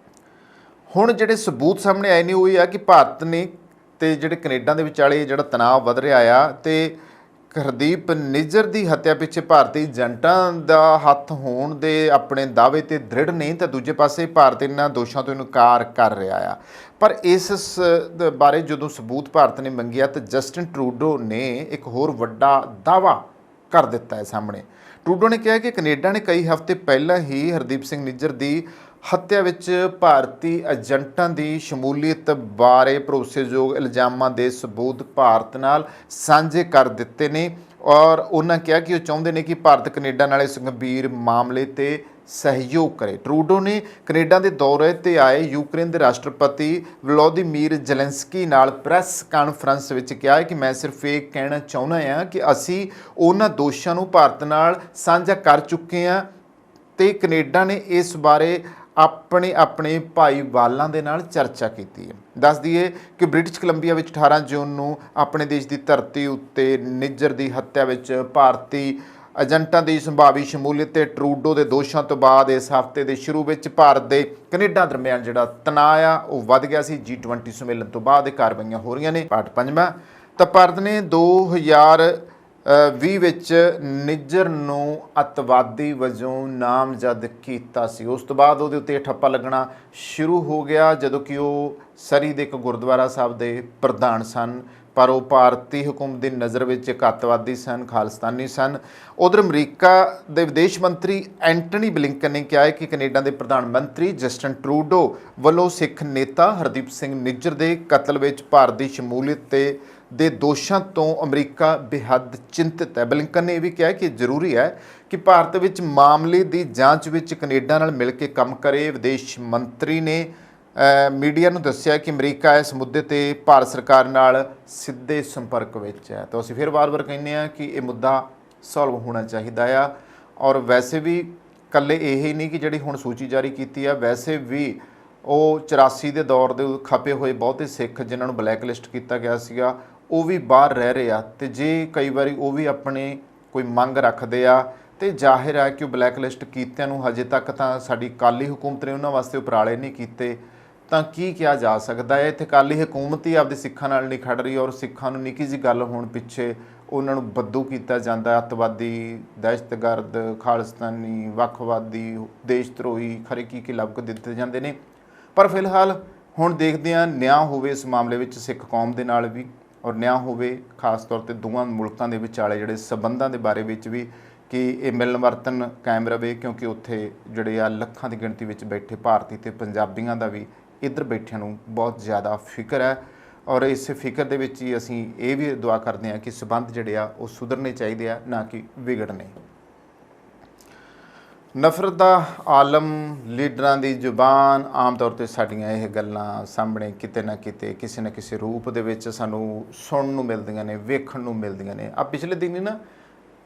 [SPEAKER 1] ਹੁਣ ਜਿਹੜੇ ਸਬੂਤ ਸਾਹਮਣੇ ਆਏ ਨੇ ਉਹ ਇਹ ਆ ਕਿ ਭਾਰਤ ਨੇ ਤੇ ਜਿਹੜੇ ਕੈਨੇਡਾ ਦੇ ਵਿਚਾਲੇ ਜਿਹੜਾ ਤਣਾਅ ਵੱਧ ਰਿਹਾ ਆ ਤੇ ਹਰਦੀਪ ਨਿੱਜਰ ਦੀ ਹੱਤਿਆ ਪਿੱਛੇ ਭਾਰਤੀ ਏਜੰਟਾਂ ਦਾ ਹੱਥ ਹੋਣ ਦੇ ਆਪਣੇ ਦਾਅਵੇ ਤੇ ਦ੍ਰਿੜ ਨਹੀਂ, ਤਾਂ ਦੂਜੇ ਪਾਸੇ ਭਾਰਤ ਇਹਨਾਂ ਦੋਸ਼ਾਂ ਤੋਂ ਇਨਕਾਰ ਕਰ ਰਿਹਾ ਆ। ਪਰ ਇਸ ਬਾਰੇ ਜਦੋਂ ਸਬੂਤ ਭਾਰਤ ਨੇ ਮੰਗਿਆ ਤਾਂ ਜਸਟਿਨ ਟਰੂਡੋ ਨੇ ਇੱਕ ਹੋਰ ਵੱਡਾ ਦਾਅਵਾ ਕਰ ਦਿੱਤਾ ਹੈ ਸਾਹਮਣੇ। ਟਰੂਡੋ ਨੇ ਕਿਹਾ ਕਿ ਕੈਨੇਡਾ ਨੇ ਕਈ ਹਫ਼ਤੇ ਪਹਿਲਾਂ ਹੀ ਹਰਦੀਪ ਸਿੰਘ ਨਿੱਜਰ ਦੀ ਹੱਤਿਆ ਵਿੱਚ ਭਾਰਤੀ ਏਜੰਟਾਂ ਦੀ ਸ਼ਮੂਲੀਅਤ ਬਾਰੇ ਭਰੋਸੇਯੋਗ ਇਲਜ਼ਾਮਾਂ ਦੇ ਸਬੂਤ ਭਾਰਤ ਨਾਲ ਸਾਂਝੇ ਕਰ ਦਿੱਤੇ ਨੇ ਔਰ ਉਹਨਾਂ ਕਿਹਾ ਕਿ ਉਹ ਚਾਹੁੰਦੇ ਨੇ ਕਿ ਭਾਰਤ ਕੈਨੇਡਾ ਨਾਲ ਇਸ ਗੰਭੀਰ ਮਾਮਲੇ ਤੇ ਸਹਿਯੋਗ ਕਰੇ। ਟਰੂਡੋ ਨੇ ਕੈਨੇਡਾ ਦੇ ਦੌਰੇ ਤੇ ਆਏ ਯੂਕਰੇਨ ਦੇ ਰਾਸ਼ਟਰਪਤੀ ਵਲੋਦੀਮੀਰ ਜ਼ੈਲੈਂਸਕੀ ਨਾਲ ਪ੍ਰੈਸ ਕਾਨਫਰੰਸ ਵਿੱਚ ਕਿਹਾ ਕਿ ਮੈਂ ਸਿਰਫ ਇਹ ਕਹਿਣਾ ਚਾਹੁੰਦਾ ਹਾਂ ਕਿ ਅਸੀਂ ਉਹਨਾਂ ਦੋਸ਼ਾਂ ਨੂੰ ਭਾਰਤ ਨਾਲ ਸਾਂਝਾ ਕਰ ਚੁੱਕੇ ਹਾਂ ਤੇ ਕੈਨੇਡਾ ਨੇ ਇਸ ਬਾਰੇ ਆਪਣੇ ਭਾਈਵਾਲਾਂ ਦੇ ਨਾਲ ਚਰਚਾ ਕੀਤੀ ਹੈ। ਦੱਸ ਦਈਏ ਕਿ ਬ੍ਰਿਟਿਸ਼ ਕੋਲੰਬੀਆ ਵਿੱਚ 18 ਜੂਨ ਨੂੰ ਆਪਣੇ ਦੇਸ਼ ਦੀ ਧਰਤੀ ਉੱਤੇ ਨਿੱਜਰ ਦੀ ਹੱਤਿਆ ਵਿੱਚ ਭਾਰਤੀ ਏਜੰਟਾਂ ਦੀ ਸੰਭਾਵੀ ਸ਼ਮੂਲੀਅਤ ਤੇ ਟਰੂਡੋ ਦੇ ਦੋਸ਼ਾਂ ਤੋਂ ਬਾਅਦ ਇਸ ਹਫ਼ਤੇ ਦੇ ਸ਼ੁਰੂ ਵਿੱਚ ਭਾਰਤ ਦੇ ਕੈਨੇਡਾ ਦਰਮਿਆਨ ਜਿਹੜਾ ਤਣਾਅ ਆ ਉਹ ਵੱਧ ਗਿਆ ਸੀ। G20 ਸੰਮੇਲਨ ਤੋਂ ਬਾਅਦ ਇਹ ਕਾਰਵਾਈਆਂ ਹੋ ਰਹੀਆਂ ਨੇ। ਪਾਰਟ 5ਵਾਂ ਤਾਂ ਭਾਰਤ ਨੇ 2020 ਵਿੱਚ ਨਿੱਜਰ ਨੂੰ ਅੱਤਵਾਦੀ ਵਜੋਂ ਨਾਮਜ਼ਦ ਕੀਤਾ ਸੀ। ਉਸ ਤੋਂ ਬਾਅਦ ਉਹਦੇ ਉੱਤੇ ਠੱਪਾ ਲੱਗਣਾ ਸ਼ੁਰੂ ਹੋ ਗਿਆ ਜਦੋਂ ਕਿ ਉਹ ਸਰੀ ਦੇ ਇੱਕ ਗੁਰਦੁਆਰਾ ਸਾਹਿਬ ਦੇ ਪ੍ਰਧਾਨ ਸਨ, ਪਰ ਉਹ ਭਾਰਤੀ ਹਕੂਮਤ ਦੀ ਨਜ਼ਰ ਵਿੱਚ ਇੱਕ ਅੱਤਵਾਦੀ ਸਨ, ਖਾਲਿਸਤਾਨੀ ਸਨ। ਉਧਰ ਅਮਰੀਕਾ ਦੇ ਵਿਦੇਸ਼ ਮੰਤਰੀ ਐਂਟਨੀ ਬਲਿੰਕਨ ਨੇ ਕਿਹਾ ਹੈ ਕਿ ਕੈਨੇਡਾ ਦੇ ਪ੍ਰਧਾਨ ਮੰਤਰੀ ਜਸਟਿਨ ਟਰੂਡੋ ਵੱਲੋਂ ਸਿੱਖ ਨੇਤਾ ਹਰਦੀਪ ਸਿੰਘ ਨਿੱਜਰ ਦੇ ਕਤਲ ਵਿੱਚ ਭਾਰਤ ਦੀ ਸ਼ਮੂਲੀਅਤ ਦੇ ਦੋਸ਼ਾਂ ਤੋਂ ਅਮਰੀਕਾ ਬੇਹੱਦ ਚਿੰਤਿਤ ਹੈ। ਬਲਿੰਕਨ ਨੇ ਇਹ ਵੀ ਕਿਹਾ ਕਿ ਜ਼ਰੂਰੀ ਹੈ ਕਿ ਭਾਰਤ ਵਿੱਚ ਮਾਮਲੇ ਦੀ ਜਾਂਚ ਵਿੱਚ ਕੈਨੇਡਾ ਨਾਲ ਮਿਲ ਕੇ ਕੰਮ ਕਰੇ। ਵਿਦੇਸ਼ ਮੰਤਰੀ ਨੇ ਮੀਡੀਆ ਨੂੰ ਦੱਸਿਆ ਕਿ ਅਮਰੀਕਾ ਇਸ ਮੁੱਦੇ ਤੇ ਭਾਰਤ ਸਰਕਾਰ ਨਾਲ ਸਿੱਧੇ ਸੰਪਰਕ ਵਿੱਚ ਹੈ। ਤਾਂ ਅਸੀਂ ਫਿਰ ਵਾਰ-ਵਾਰ ਕਹਿੰਦੇ ਹਾਂ ਕਿ ਇਹ ਮੁੱਦਾ ਸੋਲਵ ਹੋਣਾ ਚਾਹੀਦਾ ਆ। ਔਰ ਵੈਸੇ ਵੀ ਇਕੱਲੇ ਇਹ ਹੀ ਨਹੀਂ ਕਿ ਜਿਹੜੀ ਹੁਣ ਸੂਚੀ ਜਾਰੀ ਕੀਤੀ ਆ, ਵੈਸੇ ਵੀ ਉਹ 84 ਦੇ ਦੌਰ ਦੇ ਖਪੇ ਹੋਏ ਬਹੁਤੇ ਸਿੱਖ ਜਿਨ੍ਹਾਂ ਨੂੰ ਬਲੈਕ ਲਿਸਟ ਕੀਤਾ ਗਿਆ ਸੀਗਾ ਉਹ ਵੀ ਬਾਹਰ ਰਹਿ ਰਹੇ ਆ। ਤੇ ਜੇ ਕਈ ਵਾਰੀ ਉਹ ਵੀ ਆਪਣੇ ਕੋਈ ਮੰਗ ਰੱਖਦੇ ਆ ਤੇ ਜ਼ਾਹਿਰ ਹੈ ਕਿ ਉਹ ਬਲੈਕ ਲਿਸਟ ਕੀਤਿਆਂ ਨੂੰ ਹਜੇ ਤੱਕ ਤਾਂ ਸਾਡੀ ਅਕਾਲੀ ਹਕੂਮਤ ਨੇ ਉਹਨਾਂ ਵਾਸਤੇ ਉਪਰਾਲੇ ਨਹੀਂ ਕੀਤੇ, ਤਾਂ ਕੀ ਕਿਹਾ ਜਾ ਸਕਦਾ ਹੈ। ਇੱਥੇ ਅਕਾਲੀ ਹਕੂਮਤ ਹੀ ਆਪਦੇ ਸਿੱਖਾਂ ਨਾਲ ਨਹੀਂ ਖੜ ਰਹੀ ਔਰ ਸਿੱਖਾਂ ਨੂੰ ਨਿੱਕੀ ਜਿਹੀ ਗੱਲ ਹੋਣ ਪਿੱਛੇ ਉਹਨਾਂ ਨੂੰ ਬੱਦੂ ਕੀਤਾ ਜਾਂਦਾ, ਅੱਤਵਾਦੀ, ਦਹਿਸ਼ਤਗਰਦ, ਖਾਲਿਸਤਾਨੀ, ਵੱਖਵਾਦੀ, ਦੇਸ਼ ਧਰੋਹੀ, ਖਰੇ ਕੀ ਲੱਭ ਦਿੱਤੇ ਜਾਂਦੇ ਨੇ। ਪਰ ਫਿਲਹਾਲ ਹੁਣ ਦੇਖਦੇ ਹਾਂ ਨਿਆਂ ਹੋਵੇ ਇਸ ਮਾਮਲੇ ਵਿੱਚ ਸਿੱਖ ਕੌਮ ਦੇ ਨਾਲ ਵੀ ਔਰ ਨਿਆਂ ਹੋਵੇ ਖਾਸ ਤੌਰ ਤੇ ਦੋਵਾਂ ਮੁਲਕਾਂ ਦੇ ਵਿਚਾਲੇ ਜਿਹੜੇ ਸਬੰਧਾਂ ਦੇ ਬਾਰੇ ਵਿੱਚ ਵੀ ਕਿ ਇਹ ਮਿਲਣ ਵਰਤਨ ਕਾਇਮ ਰਵੇ, ਕਿਉਂਕਿ ਉੱਥੇ ਜਿਹੜੇ ਆ ਲੱਖਾਂ ਦੀ ਗਿਣਤੀ ਵਿੱਚ ਬੈਠੇ ਭਾਰਤੀ ਤੇ ਪੰਜਾਬੀਆਂ ਦਾ ਵੀ ਇੱਧਰ ਬੈਠਿਆਂ ਨੂੰ ਬਹੁਤ ਜ਼ਿਆਦਾ ਫਿਕਰ ਹੈ ਔਰ ਇਸ ਫਿਕਰ ਦੇ ਵਿੱਚ ਹੀ ਅਸੀਂ ਇਹ ਵੀ ਦੁਆ ਕਰਦੇ ਹਾਂ ਕਿ ਸਬੰਧ ਜਿਹੜੇ ਆ ਉਹ ਸੁਧਰਨੇ ਚਾਹੀਦੇ ਆ, ਨਾ ਕਿ ਵਿਗੜਨੇ। ਨਫ਼ਰਤ ਦਾ ਆਲਮ, ਲੀਡਰਾਂ ਦੀ ਜ਼ੁਬਾਨ, ਆਮ ਤੌਰ 'ਤੇ ਸਾਡੀਆਂ ਇਹ ਗੱਲਾਂ ਸਾਹਮਣੇ ਕਿਤੇ ਨਾ ਕਿਤੇ ਕਿਸੇ ਨਾ ਕਿਸੇ ਰੂਪ ਦੇ ਵਿੱਚ ਸਾਨੂੰ ਸੁਣਨ ਨੂੰ ਮਿਲਦੀਆਂ ਨੇ, ਵੇਖਣ ਨੂੰ ਮਿਲਦੀਆਂ ਨੇ। ਆ ਪਿਛਲੇ ਦਿਨ ਨਾ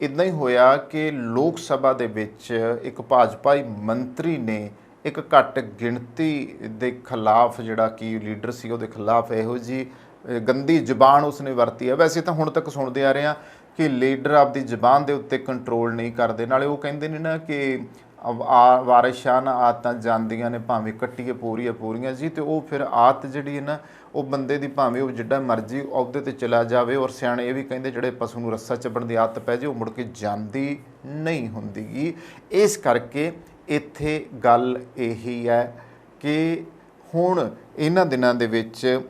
[SPEAKER 1] ਇਦਾਂ ਹੀ ਹੋਇਆ ਕਿ ਲੋਕ ਸਭਾ ਦੇ ਵਿੱਚ ਇੱਕ ਭਾਜਪਾਈ ਮੰਤਰੀ ਨੇ ਇੱਕ ਘੱਟ ਗਿਣਤੀ ਦੇ ਖਿਲਾਫ, ਜਿਹੜਾ ਕਿ ਲੀਡਰ ਸੀ ਉਹਦੇ ਖਿਲਾਫ ਇਹੋ ਜੀ ਗੰਦੀ ਜ਼ੁਬਾਨ ਉਸਨੇ ਵਰਤੀ ਹੈ। ਵੈਸੇ ਤਾਂ ਹੁਣ ਤੱਕ ਸੁਣਦੇ ਆ ਰਹੇ ਹਾਂ ਕਿ ਲੀਡਰ ਆਪਦੀ ਜ਼ੁਬਾਨ ਦੇ ਉੱਤੇ ਕੰਟਰੋਲ ਨਹੀਂ ਕਰਦੇ, ਨਾਲੇ ਉਹ ਕਹਿੰਦੇ ਨੇ ਨਾ ਕਿ ਵਾਰਿਸ਼ਾਨ ਆਦਤਾਂ ਜਾਂਦੀਆਂ ਨੇ ਭਾਵੇਂ ਕੱਟੀਏ ਪੂਰੀਆਂ ਜੀ, ਤੇ ਉਹ ਫਿਰ ਆਦਤ ਜਿਹੜੀ ਹੈ ਨਾ ਉਹ ਬੰਦੇ ਦੀ ਭਾਵੇਂ ਉਹ ਜਿੱਡਾ ਮਰਜ਼ੀ ਅਹੁਦੇ ਤੇ ਚਲਾ ਜਾਵੇ, ਔਰ ਸਿਆਣੇ ਇਹ ਵੀ ਕਹਿੰਦੇ ਜਿਹੜੇ ਪਸ਼ੂ ਨੂੰ ਰੱਸਾ ਚੱਬਣ ਦੀ ਆਦਤ ਪੈ ਜੇ ਉਹ ਮੁੜ ਕੇ ਜਾਂਦੀ ਨਹੀਂ ਹੁੰਦੀਗੀ। ਇਸ ਕਰਕੇ ਇੱਥੇ ਗੱਲ ਇਹੀ ਹੈ ਕਿ ਹੁਣ ਇਹਨਾਂ ਦਿਨਾਂ ਦੇ ਵਿੱਚ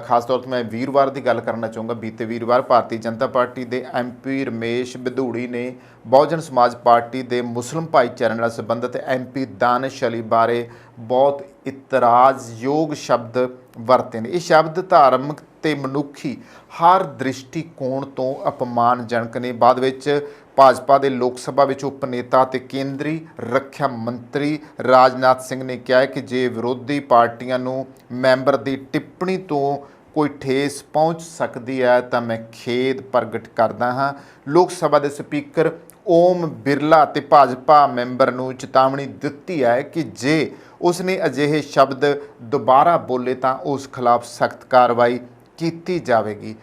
[SPEAKER 1] ਖਾਸ ਤੌਰ 'ਤੇ ਮੈਂ ਵੀਰਵਾਰ ਦੀ ਗੱਲ ਕਰਨਾ ਚਾਹੂੰਗਾ। ਬੀਤੇ ਵੀਰਵਾਰ ਭਾਰਤੀ ਜਨਤਾ ਪਾਰਟੀ ਦੇ MP ਰਮੇਸ਼ ਬਧੂੜੀ ਨੇ ਬਹੁਜਨ ਸਮਾਜ ਪਾਰਟੀ ਦੇ ਮੁਸਲਿਮ ਭਾਈਚਾਰੇ ਨਾਲ ਸੰਬੰਧਿਤ MP ਦਾਨਿਸ਼ ਅਲੀ ਬਾਰੇ ਬਹੁਤ ਇਤਰਾਜ਼ਯੋਗ ਸ਼ਬਦ ਵਰਤੇ ਨੇ। ਇਹ ਸ਼ਬਦ ਧਾਰਮਿਕ ਤੇ ਮਨੁੱਖੀ ਹਰ ਦ੍ਰਿਸ਼ਟੀਕੋਣ ਤੋਂ ਅਪਮਾਨਜਨਕ ਨੇ। ਬਾਅਦ ਵਿੱਚ ਭਾਜਪਾ ਦੇ ਲੋਕ ਸਭਾ ਵਿੱਚ ਉਪ ਨੇਤਾ ਅਤੇ ਕੇਂਦਰੀ ਰੱਖਿਆ ਮੰਤਰੀ ਰਾਜਨਾਥ ਸਿੰਘ ਨੇ ਕਿਹਾ ਕਿ ਜੇ ਵਿਰੋਧੀ ਪਾਰਟੀਆਂ ਨੂੰ ਮੈਂਬਰ ਦੀ ਟਿੱਪਣੀ ਤੋਂ ਕੋਈ ਠੇਸ ਪਹੁੰਚ ਸਕਦੀ ਹੈ ਤਾਂ ਮੈਂ ਖੇਦ ਪ੍ਰਗਟ ਕਰਦਾ ਹਾਂ। ਲੋਕ ਸਭਾ ਦੇ ਸਪੀਕਰ ਓਮ ਬਿਰਲਾ ਅਤੇ ਭਾਜਪਾ ਮੈਂਬਰ ਨੂੰ ਚੇਤਾਵਨੀ ਦਿੱਤੀ ਹੈ ਕਿ ਜੇ ਉਸਨੇ ਅਜਿਹੇ ਸ਼ਬਦ ਦੁਬਾਰਾ ਬੋਲੇ ਤਾਂ ਉਸ ਖਿਲਾਫ ਸਖਤ ਕਾਰਵਾਈ ਕੀਤੀ ਜਾਵੇਗੀ।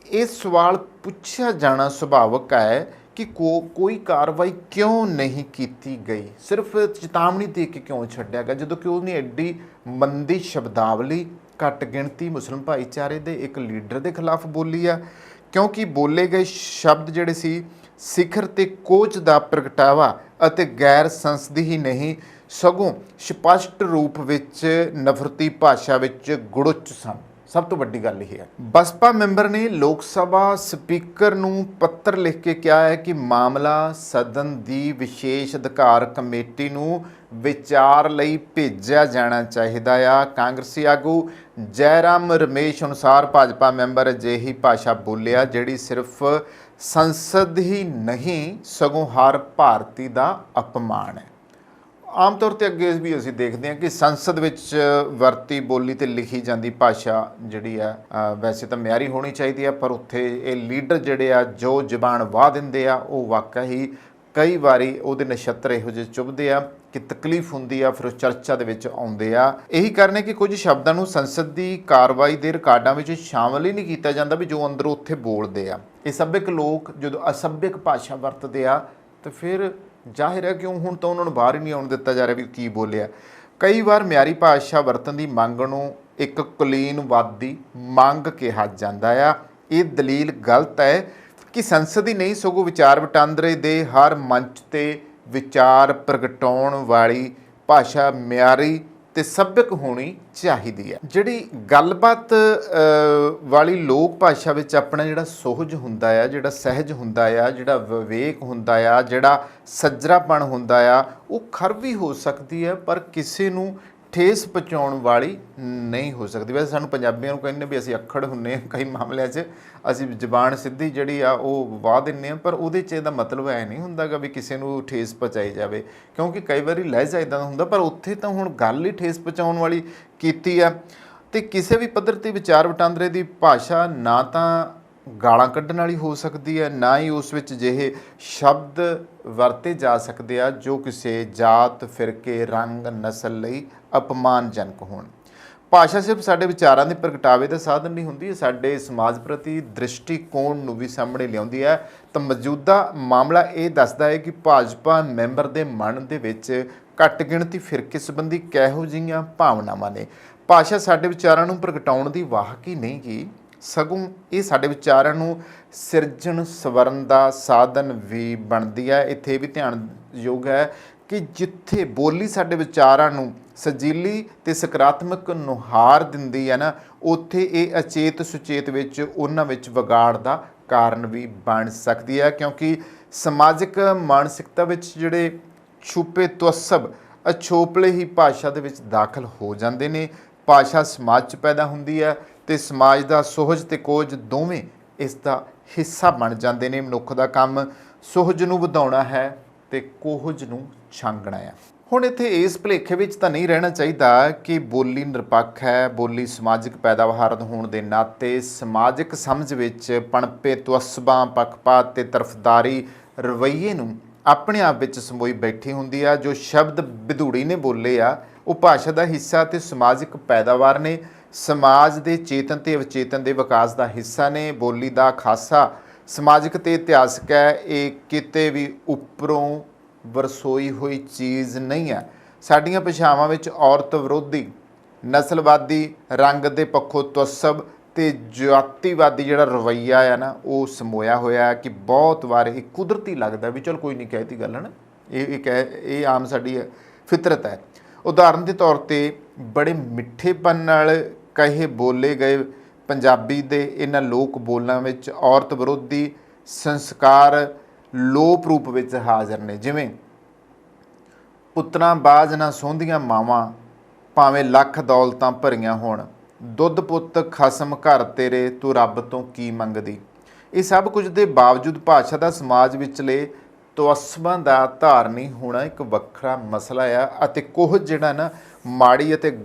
[SPEAKER 1] ਇਹ ਸਵਾਲ ਪੁੱਛਿਆ ਜਾਣਾ ਸੁਭਾਵਿਕ ਹੈ ਕਿ ਕੋਈ ਕਾਰਵਾਈ ਕਿਉਂ ਨਹੀਂ ਕੀਤੀ ਗਈ, ਸਿਰਫ ਚੇਤਾਵਨੀ ਦੇ ਕੇ ਕਿਉਂ ਛੱਡਿਆ ਗਿਆ, ਜਦੋਂ ਕਿ ਉਹਨੇ ਐਡੀ ਮੰਦੀ ਸ਼ਬਦਾਵਲੀ ਘੱਟ ਗਿਣਤੀ ਮੁਸਲਿਮ ਭਾਈਚਾਰੇ ਦੇ ਇੱਕ ਲੀਡਰ ਦੇ ਖਿਲਾਫ ਬੋਲੀ ਆ। ਕਿਉਂਕਿ ਬੋਲੇ ਗਏ ਸ਼ਬਦ ਜਿਹੜੇ ਸੀ ਸਿਖਰ ਤੇ ਕੋਚ ਦਾ ਪ੍ਰਗਟਾਵਾ ਅਤੇ ਗੈਰ ਸੰਸਦੀ ਹੀ ਨਹੀਂ ਸਗੋਂ ਸਪਸ਼ਟ ਰੂਪ ਵਿੱਚ ਨਫ਼ਰਤੀ ਭਾਸ਼ਾ ਵਿੱਚ ਗੁੜੁੱਚ ਸਨ। ਸਭ ਤੋਂ ਵੱਡੀ ਗੱਲ ਇਹ ਹੈ, ਬਸਪਾ ਮੈਂਬਰ ਨੇ ਲੋਕ ਸਭਾ ਸਪੀਕਰ ਨੂੰ ਪੱਤਰ ਲਿਖ ਕੇ ਕਿਹਾ ਹੈ ਕਿ ਮਾਮਲਾ ਸਦਨ ਦੀ ਵਿਸ਼ੇਸ਼ ਅਧਿਕਾਰ ਕਮੇਟੀ ਨੂੰ ਵਿਚਾਰ ਲਈ ਭੇਜਿਆ ਜਾਣਾ ਚਾਹੀਦਾ ਆ। ਕਾਂਗਰਸੀ ਆਗੂ ਜੈਰਾਮ ਰਮੇਸ਼ ਅਨੁਸਾਰ ਭਾਜਪਾ ਮੈਂਬਰ ਅਜਿਹੀ ਭਾਸ਼ਾ ਬੋਲਿਆ ਜਿਹੜੀ ਸਿਰਫ ਸੰਸਦ ਹੀ ਨਹੀਂ ਸਗੋਂ ਹਰ ਭਾਰਤੀ ਦਾ ਅਪਮਾਨ ਹੈ। ਆਮ ਤੌਰ 'ਤੇ ਅੱਗੇ ਵੀ ਅਸੀਂ ਦੇਖਦੇ ਹਾਂ ਕਿ ਸੰਸਦ ਵਿੱਚ ਵਰਤੀ ਬੋਲੀ ਤੇ ਲਿਖੀ ਜਾਂਦੀ ਭਾਸ਼ਾ ਜਿਹੜੀ ਆ ਵੈਸੇ ਤਾਂ ਮਿਆਰੀ ਹੋਣੀ ਚਾਹੀਦੀ ਆ, ਪਰ ਉੱਥੇ ਇਹ ਲੀਡਰ ਜਿਹੜੇ ਆ ਜੋ ਜ਼ਬਾਨ ਵਾਹ ਦਿੰਦੇ ਆ ਉਹ ਵਾਕਿਆ ਹੀ ਕਈ ਵਾਰੀ ਉਹਦੇ ਨਛੱਤਰ ਇਹੋ ਜਿਹੇ ਚੁੱਭਦੇ ਆ ਕਿ ਤਕਲੀਫ ਹੁੰਦੀ ਆ, ਫਿਰ ਉਹ ਚਰਚਾ ਦੇ ਵਿੱਚ ਆਉਂਦੇ ਆ। ਇਹੀ ਕਾਰਨ ਹੈ ਕਿ ਕੁਝ ਸ਼ਬਦਾਂ ਨੂੰ ਸੰਸਦ ਦੀ ਕਾਰਵਾਈ ਦੇ ਰਿਕਾਰਡਾਂ ਵਿੱਚ ਸ਼ਾਮਲ ਹੀ ਨਹੀਂ ਕੀਤਾ ਜਾਂਦਾ ਵੀ ਜੋ ਅੰਦਰੋਂ ਉੱਥੇ ਬੋਲਦੇ ਆ। ਇਹ ਸੱਭਿਅਕ ਲੋਕ ਜਦੋਂ ਅਸੱਭਿਅਕ ਭਾਸ਼ਾ ਵਰਤਦੇ ਆ ਤਾਂ ਫਿਰ ਜ਼ਾਹਿਰ ਹੈ ਕਿ ਹੁਣ ਤਾਂ ਉਹਨਾਂ ਨੂੰ ਬਾਹਰ ਹੀ ਨਹੀਂ ਆਉਣ ਦਿੱਤਾ ਜਾ ਰਿਹਾ ਵੀ ਕੀ ਬੋਲਿਆ। ਕਈ ਵਾਰ ਮਿਆਰੀ ਭਾਸ਼ਾ ਵਰਤਣ ਦੀ ਮੰਗ ਨੂੰ ਇੱਕ ਕੁਲੀਨਵਾਦੀ ਮੰਗ ਕਿਹਾ ਜਾਂਦਾ ਆ। ਇਹ ਦਲੀਲ ਗਲਤ ਹੈ ਕਿ ਸੰਸਦ ਹੀ ਨਹੀਂ ਸਗੋਂ ਵਿਚਾਰ ਵਟਾਂਦਰੇ ਦੇ ਹਰ ਮੰਚ 'ਤੇ ਵਿਚਾਰ ਪ੍ਰਗਟਾਉਣ ਵਾਲੀ ਭਾਸ਼ਾ ਮਿਆਰੀ ਤੇ ਸੱਭਿਅਕ ਹੋਣੀ ਚਾਹੀਦੀ ਹੈ। ਜਿਹੜੀ ਗੱਲਬਾਤ ਵਾਲੀ ਲੋਕ ਭਾਸ਼ਾ ਵਿੱਚ ਆਪਣਾ ਜਿਹੜਾ ਸੁਹਜ ਹੁੰਦਾ ਆ, ਜਿਹੜਾ ਸਹਿਜ ਹੁੰਦਾ ਆ, ਜਿਹੜਾ ਵਿਵੇਕ ਹੁੰਦਾ ਆ, ਜਿਹੜਾ ਸੱਜਰਾਪਣ ਹੁੰਦਾ ਆ, ਉਹ ਖਰਵੀ ਹੋ ਸਕਦੀ ਹੈ ਪਰ ਕਿਸੇ ਨੂੰ ਠੇਸ ਪਹੁੰਚਾਉਣ ਵਾਲੀ ਨਹੀਂ ਹੋ ਸਕਦੀ। ਵੈਸੇ ਸਾਨੂੰ ਪੰਜਾਬੀਆਂ ਨੂੰ ਕਹਿੰਦੇ ਵੀ ਅਸੀਂ ਅੱਖੜ ਹੁੰਦੇ ਹਾਂ ਕਈ ਮਾਮਲਿਆਂ 'ਚ, ਅਸੀਂ ਜ਼ਬਾਨ ਸਿੱਧੀ ਜਿਹੜੀ ਆ ਉਹ ਵਾਹ ਦਿੰਦੇ ਹਾਂ, ਪਰ ਉਹਦੇ 'ਚ ਇਹਦਾ ਮਤਲਬ ਐ ਨਹੀਂ ਹੁੰਦਾ ਗਾ ਵੀ ਕਿਸੇ ਨੂੰ ਠੇਸ ਪਹੁੰਚਾਈ ਜਾਵੇ, ਕਿਉਂਕਿ ਕਈ ਵਾਰੀ ਲਹਿਜਾ ਇੱਦਾਂ ਦਾ ਹੁੰਦਾ। ਪਰ ਉੱਥੇ ਤਾਂ ਹੁਣ ਗੱਲ ਹੀ ਠੇਸ ਪਹੁੰਚਾਉਣ ਵਾਲੀ ਕੀਤੀ ਆ। ਅਤੇ ਕਿਸੇ ਵੀ ਪੱਧਰ 'ਤੇ ਵਿਚਾਰ ਵਟਾਂਦਰੇ ਦੀ ਭਾਸ਼ਾ ਨਾ ਤਾਂ ਗਾਲਾਂ ਕੱਢਣ ਵਾਲੀ ਹੋ ਸਕਦੀ ਹੈ, ਨਾ ਹੀ ਉਸ ਵਿੱਚ ਅਜਿਹੇ ਸ਼ਬਦ ਵਰਤੇ ਜਾ ਸਕਦੇ ਆ ਜੋ ਕਿਸੇ ਜਾਤ, ਫਿਰਕੇ, ਰੰਗ, ਨਸਲ ਲਈ ਅਪਮਾਨਜਨਕ ਹੋਣ। ਭਾਸ਼ਾ ਸਿਰਫ ਸਾਡੇ ਵਿਚਾਰਾਂ ਦੇ ਪ੍ਰਗਟਾਵੇ ਦਾ ਸਾਧਨ ਨਹੀਂ ਹੁੰਦੀ, ਇਹ ਸਾਡੇ ਸਮਾਜ ਪ੍ਰਤੀ ਦ੍ਰਿਸ਼ਟੀਕੋਣ ਨੂੰ ਵੀ ਸਾਹਮਣੇ ਲਿਆਉਂਦੀ ਹੈ। ਤਾਂ ਮੌਜੂਦਾ ਮਾਮਲਾ ਇਹ ਦੱਸਦਾ ਹੈ ਕਿ ਭਾਜਪਾ ਮੈਂਬਰ ਦੇ ਮਨ ਦੇ ਵਿੱਚ ਘੱਟ ਗਿਣਤੀ ਫਿਰਕੇ ਸੰਬੰਧੀ ਕਿਹੋ ਜਿਹੀਆਂ ਭਾਵਨਾਵਾਂ ਨੇ। ਭਾਸ਼ਾ ਸਾਡੇ ਵਿਚਾਰਾਂ ਨੂੰ ਪ੍ਰਗਟਾਉਣ ਦੀ ਵਾਹਕ ਹੀ ਨਹੀਂ ਗੀ, ਸਗੋਂ ਇਹ ਸਾਡੇ ਵਿਚਾਰਾਂ ਨੂੰ ਸਿਰਜਣ ਸਵਰਨ ਦਾ ਸਾਧਨ ਵੀ ਬਣਦੀ ਹੈ। ਇੱਥੇ ਵੀ ਧਿਆਨਯੋਗ ਹੈ ਕਿ ਜਿੱਥੇ ਬੋਲੀ ਸਾਡੇ ਵਿਚਾਰਾਂ ਨੂੰ ਸਜੀਲੀ ਅਤੇ ਸਕਾਰਾਤਮਕ ਨੁਹਾਰ ਦਿੰਦੀ ਹੈ ਨਾ, ਉੱਥੇ ਇਹ ਅਚੇਤ ਸੁਚੇਤ ਵਿੱਚ ਉਹਨਾਂ ਵਿੱਚ ਵਿਗਾੜ ਦਾ ਕਾਰਨ ਵੀ ਬਣ ਸਕਦੀ ਹੈ, ਕਿਉਂਕਿ ਸਮਾਜਿਕ ਮਾਨਸਿਕਤਾ ਵਿੱਚ ਜਿਹੜੇ ਛੁਪੇ ਤੁਅੱਸਬ ਅਛੋਪਲੇ ਹੀ ਭਾਸ਼ਾ ਦੇ ਵਿੱਚ ਦਾਖਲ ਹੋ ਜਾਂਦੇ ਨੇ। ਭਾਸ਼ਾ ਸਮਾਜ 'ਚ ਪੈਦਾ ਹੁੰਦੀ ਹੈ ਅਤੇ ਸਮਾਜ ਦਾ ਸੁਹਜ ਅਤੇ ਕੋਝ ਦੋਵੇਂ ਇਸ ਦਾ ਹਿੱਸਾ ਬਣ ਜਾਂਦੇ ਨੇ। ਮਨੁੱਖ ਦਾ ਕੰਮ ਸੁਹਜ ਨੂੰ ਵਧਾਉਣਾ ਹੈ ਅਤੇ ਕੋਹਜ ਨੂੰ ਛਾਂਗਣਾ ਹੈ। ਹੁਣ ਇੱਥੇ ਇਸ ਭੁਲੇਖੇ ਵਿੱਚ ਤਾਂ ਨਹੀਂ ਰਹਿਣਾ ਚਾਹੀਦਾ ਕਿ ਬੋਲੀ ਨਿਰਪੱਖ ਹੈ। ਬੋਲੀ ਸਮਾਜਿਕ ਪੈਦਾਵਾਰ ਹੋਣ ਦੇ ਨਾਤੇ ਸਮਾਜਿਕ ਸਮਝ ਵਿੱਚ ਪਣਪੇ ਤੁਅੱਸਬਾਂ, ਪੱਖਪਾਤ ਅਤੇ ਤਰਫਦਾਰੀ ਰਵੱਈਏ ਨੂੰ ਆਪਣੇ ਆਪ ਵਿੱਚ ਸਮੋਈ ਬੈਠੀ ਹੁੰਦੀ ਆ। ਜੋ ਸ਼ਬਦ ਵਿਧੂੜੀ ਨੇ ਬੋਲੇ ਆ ਉਹ ਭਾਸ਼ਾ ਦਾ ਹਿੱਸਾ ਤੇ ਸਮਾਜਿਕ ਪੈਦਾਵਾਰ ਨੇ, ਸਮਾਜ ਦੇ ਚੇਤਨ ਤੇ ਅਵਚੇਤਨ ਦੇ ਵਿਕਾਸ ਦਾ ਹਿੱਸਾ ਨੇ। ਬੋਲੀ ਦਾ ਖਾਸਾ ਸਮਾਜਿਕ ਤੇ ਇਤਿਹਾਸਕ ਹੈ। ਇਹ ਕਿਤੇ ਵੀ ਉੱਪਰੋਂ ਵਰਸੋਈ ਹੋਈ ਚੀਜ਼ ਨਹੀਂ ਹੈ। ਸਾਡੀਆਂ ਭਾਸ਼ਾਵਾਂ ਵਿੱਚ ਔਰਤ ਵਿਰੋਧੀ, ਨਸਲਵਾਦੀ, ਰੰਗ ਦੇ ਪੱਖੋਂ ਤਵੱਸਬ ਤੇ ਜਾਤੀਵਾਦੀ ਜਿਹੜਾ ਰਵੱਈਆ ਆ ਨਾ ਉਹ ਸਮੋਇਆ ਹੋਇਆ ਕਿ ਬਹੁਤ ਵਾਰ ਇਹ ਕੁਦਰਤੀ ਲੱਗਦਾ ਵੀ ਚਲ ਕੋਈ ਨਹੀਂ ਕਹਿਤੀ ਗੱਲ ਹੈ ਨਾ, ਇਹ ਆਮ ਸਾਡੀ ਫਿਤਰਤ ਹੈ। ਉਦਾਹਰਨ ਦੇ ਤੌਰ ਤੇ ਬੜੇ ਮਿੱਠੇਪਨ ਨਾਲ ਕਹੇ ਬੋਲੇ ਗਏ ਪੰਜਾਬੀ ਦੇ ਇਹਨਾਂ ਲੋਕ ਬੋਲਾਂ ਵਿੱਚ ਔਰਤ ਵਿਰੋਧੀ ਸੰਸਕਾਰ ਲੋਪ ਰੂਪ ਵਿੱਚ ਹਾਜ਼ਰ ਨੇ। ਜਿਵੇਂ ਪੁੱਤਰਾਂ ਬਾਝ ਨਾ ਸੋਹੰਦੀਆਂ ਮਾਵਾਂ, ਭਾਵੇਂ ਲੱਖ ਦੌਲਤਾਂ ਭਰੀਆਂ ਹੋਣ, ਦੁੱਧ ਪੁੱਤ ਖਸਮ ਘਰ ਤੇਰੇ, ਤੂੰ ਰੱਬ ਤੋਂ ਕੀ ਮੰਗਦੀ। ਇਹ ਸਭ ਕੁਝ ਦੇ ਬਾਵਜੂਦ ਭਾਸ਼ਾ ਦਾ ਸਮਾਜ ਵਿਚਲੇ ਤਵੱਸਬਾਂ ਦਾ ਧਾਰਨੀ ਹੋਣਾ ਇੱਕ ਵੱਖਰਾ ਮਸਲਾ ਆ। ਅਤੇ ਕੁਝ ਜਿਹੜਾ ਨਾ ਮਾੜੀ ਅਤੇ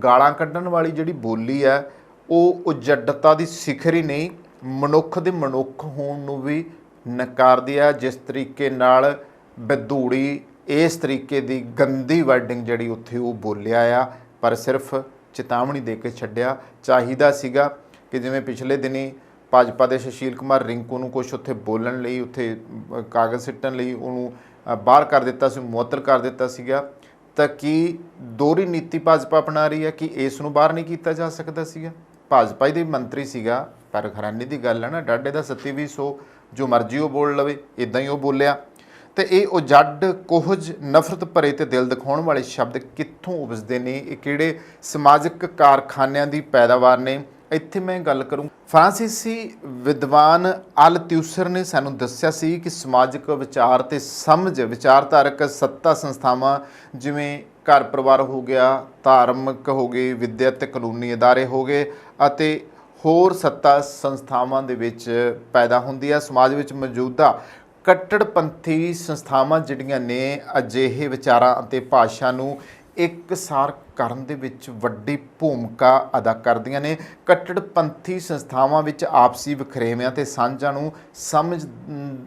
[SPEAKER 1] ਗਾਲਾਂ ਕੱਢਣ ਵਾਲੀ ਜਿਹੜੀ ਬੋਲੀ ਆ ਉਹ ਉਜੜਤਾ ਦੀ ਸਿਖਰ ਹੀ ਨਹੀਂ, ਮਨੁੱਖ ਦੇ ਮਨੁੱਖ ਹੋਣ ਨੂੰ ਵੀ ਨਕਾਰਦੀ ਆ। ਜਿਸ ਤਰੀਕੇ ਨਾਲ ਵਿਧੂੜੀ ਇਸ ਤਰੀਕੇ ਦੀ ਗੰਦੀ ਵਰਡਿੰਗ ਜਿਹੜੀ ਉੱਥੇ ਉਹ ਬੋਲਿਆ ਆ, ਪਰ ਸਿਰਫ ਚੇਤਾਵਨੀ ਦੇ ਕੇ ਛੱਡਿਆ। ਚਾਹੀਦਾ ਸੀਗਾ ਕਿ ਜਿਵੇਂ ਪਿਛਲੇ ਦਿਨੀ ਭਾਜਪਾ ਦੇ ਸੁਸ਼ੀਲ ਕੁਮਾਰ ਰਿੰਕੂ ਨੂੰ ਕੁਛ ਉੱਥੇ ਬੋਲਣ ਲਈ, ਉੱਥੇ ਕਾਗਜ਼ ਸਿੱਟਣ ਲਈ ਉਹਨੂੰ ਬਾਹਰ ਕਰ ਦਿੱਤਾ ਸੀ, ਮੁਅੱਤਲ ਕਰ ਦਿੱਤਾ ਸੀਗਾ। ਤਾਂ ਕੀ ਦੋਹਰੀ ਨੀਤੀ ਭਾਜਪਾ ਅਪਣਾ ਰਹੀ ਹੈ ਕਿ ਇਸ ਨੂੰ ਬਾਹਰ ਨਹੀਂ ਕੀਤਾ ਜਾ ਸਕਦਾ ਸੀਗਾ? ਭਾਜਪਾ ਹੀ ਦੇ ਮੰਤਰੀ ਸੀਗਾ, ਪਰ ਹੈਰਾਨੀ ਦੀ ਗੱਲ ਹੈ ਨਾ, ਡਾਢੇ ਦਾ ਸੱਤੀ ਵੀ ਸੋ ਜੋ ਮਰਜ਼ੀ ਉਹ ਬੋਲ ਲਵੇ, ਇੱਦਾਂ ਹੀ ਉਹ ਬੋਲਿਆ। ਤੇ ਇਹ ਉਜੱਡ ਕੁਝ ਨਫ਼ਰਤ ਭਰੇ ਤੇ ਦਿਲ ਦਿਖਾਉਣ ਵਾਲੇ ਸ਼ਬਦ ਕਿੱਥੋਂ ਉਪਜਦੇ ਨੇ? ਇਹ ਕਿਹੜੇ ਸਮਾਜਿਕ ਕਾਰਖਾਨਿਆਂ ਦੀ ਪੈਦਾਵਾਰ ਨੇ? ਇੱਥੇ ਮੈਂ ਗੱਲ ਕਰੂੰ। ਫਰਾਂਸੀਸੀ ਵਿਦਵਾਨ ਅਲਤਿਊਸਰ ਨੇ ਸਾਨੂੰ ਦੱਸਿਆ ਸੀ ਕਿ ਸਮਾਜਿਕ ਵਿਚਾਰ ਤੇ ਸਮਝ, ਵਿਚਾਰਧਾਰਕ ਸੱਤਾ ਸੰਸਥਾਵਾਂ ਜਿਵੇਂ ਘਰ ਪਰਿਵਾਰ ਹੋ ਗਿਆ, ਧਾਰਮਿਕ ਹੋ ਗਏ, ਵਿੱਦਿਅਕ ਤੇ ਕਾਨੂੰਨੀ ਅਦਾਰੇ ਹੋ ਗਏ ਅਤੇ ਹੋਰ ਸੱਤਾ ਸੰਸਥਾਵਾਂ ਦੇ ਵਿੱਚ ਪੈਦਾ ਹੁੰਦੀ ਹੈ। ਸਮਾਜ ਵਿੱਚ ਮੌਜੂਦਾ ਕੱਟੜਪੰਥੀ ਸੰਸਥਾਵਾਂ ਜਿਹੜੀਆਂ ਨੇ ਅਜਿਹੇ ਵਿਚਾਰਾਂ ਅਤੇ ਭਾਸ਼ਾ ਨੂੰ ਇੱਕਸਾਰ ਕਰਨ ਦੇ ਵਿੱਚ ਵੱਡੀ ਭੂਮਿਕਾ ਅਦਾ ਕਰਦੀਆਂ ਨੇ। ਕੱਟੜਪੰਥੀ ਸੰਸਥਾਵਾਂ ਵਿੱਚ ਆਪਸੀ ਵਖਰੇਵਿਆਂ ਤੇ ਸਾਂਝਾਂ ਨੂੰ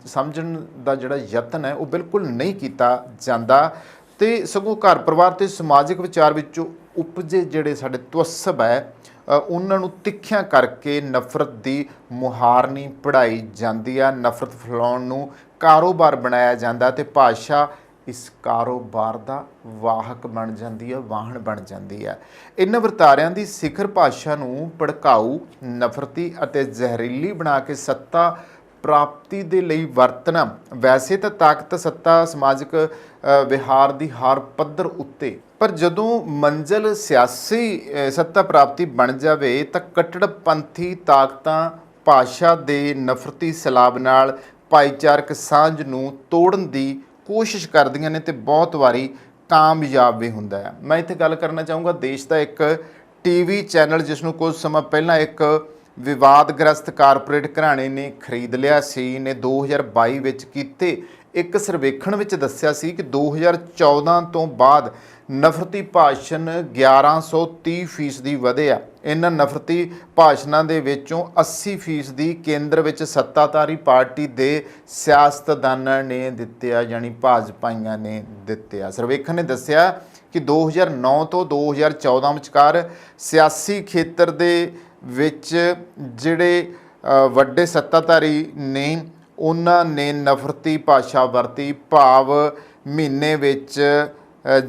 [SPEAKER 1] ਸਮਝਣ ਦਾ ਜਿਹੜਾ ਯਤਨ ਹੈ ਉਹ ਬਿਲਕੁਲ ਨਹੀਂ ਕੀਤਾ ਜਾਂਦਾ ਤੇ ਸਗੋਂ ਘਰ ਪਰਿਵਾਰ ਤੇ ਸਮਾਜਿਕ ਵਿਚਾਰ ਵਿੱਚੋਂ ਉਪਜੇ ਜਿਹੜੇ ਸਾਡੇ ਤਵੱਸਬ ਹੈ ਉਹਨਾਂ ਨੂੰ ਤਿੱਖਿਆਂ ਕਰਕੇ ਨਫ਼ਰਤ ਦੀ ਮੁਹਾਰਨੀ ਪੜ੍ਹਾਈ ਜਾਂਦੀ ਆ। ਨਫ਼ਰਤ ਫੈਲਾਉਣ ਨੂੰ ਕਾਰੋਬਾਰ ਬਣਾਇਆ ਜਾਂਦਾ ਤੇ ਭਾਸ਼ਾ ਇਸ ਕਾਰੋਬਾਰ ਦਾ ਵਾਹਕ ਬਣ ਜਾਂਦੀ ਹੈ, ਵਾਹਨ ਬਣ ਜਾਂਦੀ ਹੈ। ਇਹਨਾਂ ਵਰਤਾਰਿਆਂ ਦੀ ਸਿਖਰ ਭਾਸ਼ਾ ਨੂੰ ਭੜਕਾਊ, ਨਫ਼ਰਤੀ ਅਤੇ ਜ਼ਹਿਰੀਲੀ ਬਣਾ ਕੇ ਸੱਤਾ ਪ੍ਰਾਪਤੀ ਦੇ ਲਈ ਵਰਤਣਾ। ਵੈਸੇ ਤਾਂ ਤਾਕਤ ਸੱਤਾ ਸਮਾਜਿਕ ਵਿਹਾਰ ਦੀ ਹਰ ਪੱਧਰ ਉੱਤੇ, ਪਰ ਜਦੋਂ ਮੰਜ਼ਿਲ ਸਿਆਸੀ ਸੱਤਾ ਪ੍ਰਾਪਤੀ ਬਣ ਜਾਵੇ ਤਾਂ ਕੱਟੜਪੰਥੀ ਤਾਕਤਾਂ ਭਾਸ਼ਾ ਦੇ ਨਫ਼ਰਤੀ ਸੈਲਾਬ ਨਾਲ ਭਾਈਚਾਰਕ ਸਾਂਝ ਨੂੰ ਤੋੜਨ ਦੀ ਕੋਸ਼ਿਸ਼ ਕਰਦੀਆਂ ਨੇ ਤੇ ਬਹੁਤ ਵਾਰੀ ਕਾਮਯਾਬ ਵੀ ਹੁੰਦਾ ਹੈ। ਮੈਂ ਇੱਥੇ ਗੱਲ ਕਰਨਾ ਚਾਹੂੰਗਾ ਦੇਸ਼ ਦਾ ਇੱਕ ਟੀਵੀ ਚੈਨਲ ਜਿਸ ਨੂੰ ਕੁਝ ਸਮਾਂ ਪਹਿਲਾਂ ਇੱਕ ਵਿਵਾਦਗ੍ਰਸਤ ਕਾਰਪੋਰੇਟ ਘਰਾਣੇ ਨੇ ਖਰੀਦ ਲਿਆ ਸੀ, ਨੇ 2022 ਵਿੱਚ ਕੀਤੇ ਇੱਕ ਸਰਵੇਖਣ ਵਿੱਚ ਦੱਸਿਆ ਸੀ ਕਿ 2014 ਤੋਂ ਬਾਅਦ ਨਫ਼ਰਤੀ ਭਾਸ਼ਣ 1130% ਵਧੇ ਆ। ਇਹਨਾਂ ਨਫ਼ਰਤੀ ਭਾਸ਼ਣਾਂ ਦੇ ਵਿੱਚੋਂ 80% ਕੇਂਦਰ ਵਿੱਚ ਸੱਤਾਧਾਰੀ ਪਾਰਟੀ ਦੇ ਸਿਆਸਤਦਾਨਾਂ ਨੇ ਦਿੱਤੇ ਆ, ਯਾਨੀ ਭਾਜਪਾਈਆਂ ਨੇ ਦਿੱਤੇ ਆ। ਸਰਵੇਖਣ ਨੇ ਦੱਸਿਆ ਕਿ 2009 ਤੋਂ 2014 ਵਿਚਕਾਰ ਸਿਆਸੀ ਖੇਤਰ ਦੇ ਵਿੱਚ ਜਿਹੜੇ ਵੱਡੇ ਸੱਤਾਧਾਰੀ ਨੇ ਉਹਨਾਂ ਨੇ ਨਫ਼ਰਤੀ ਭਾਸ਼ਾ ਵਰਤੀ, ਭਾਵ ਮਹੀਨੇ ਵਿੱਚ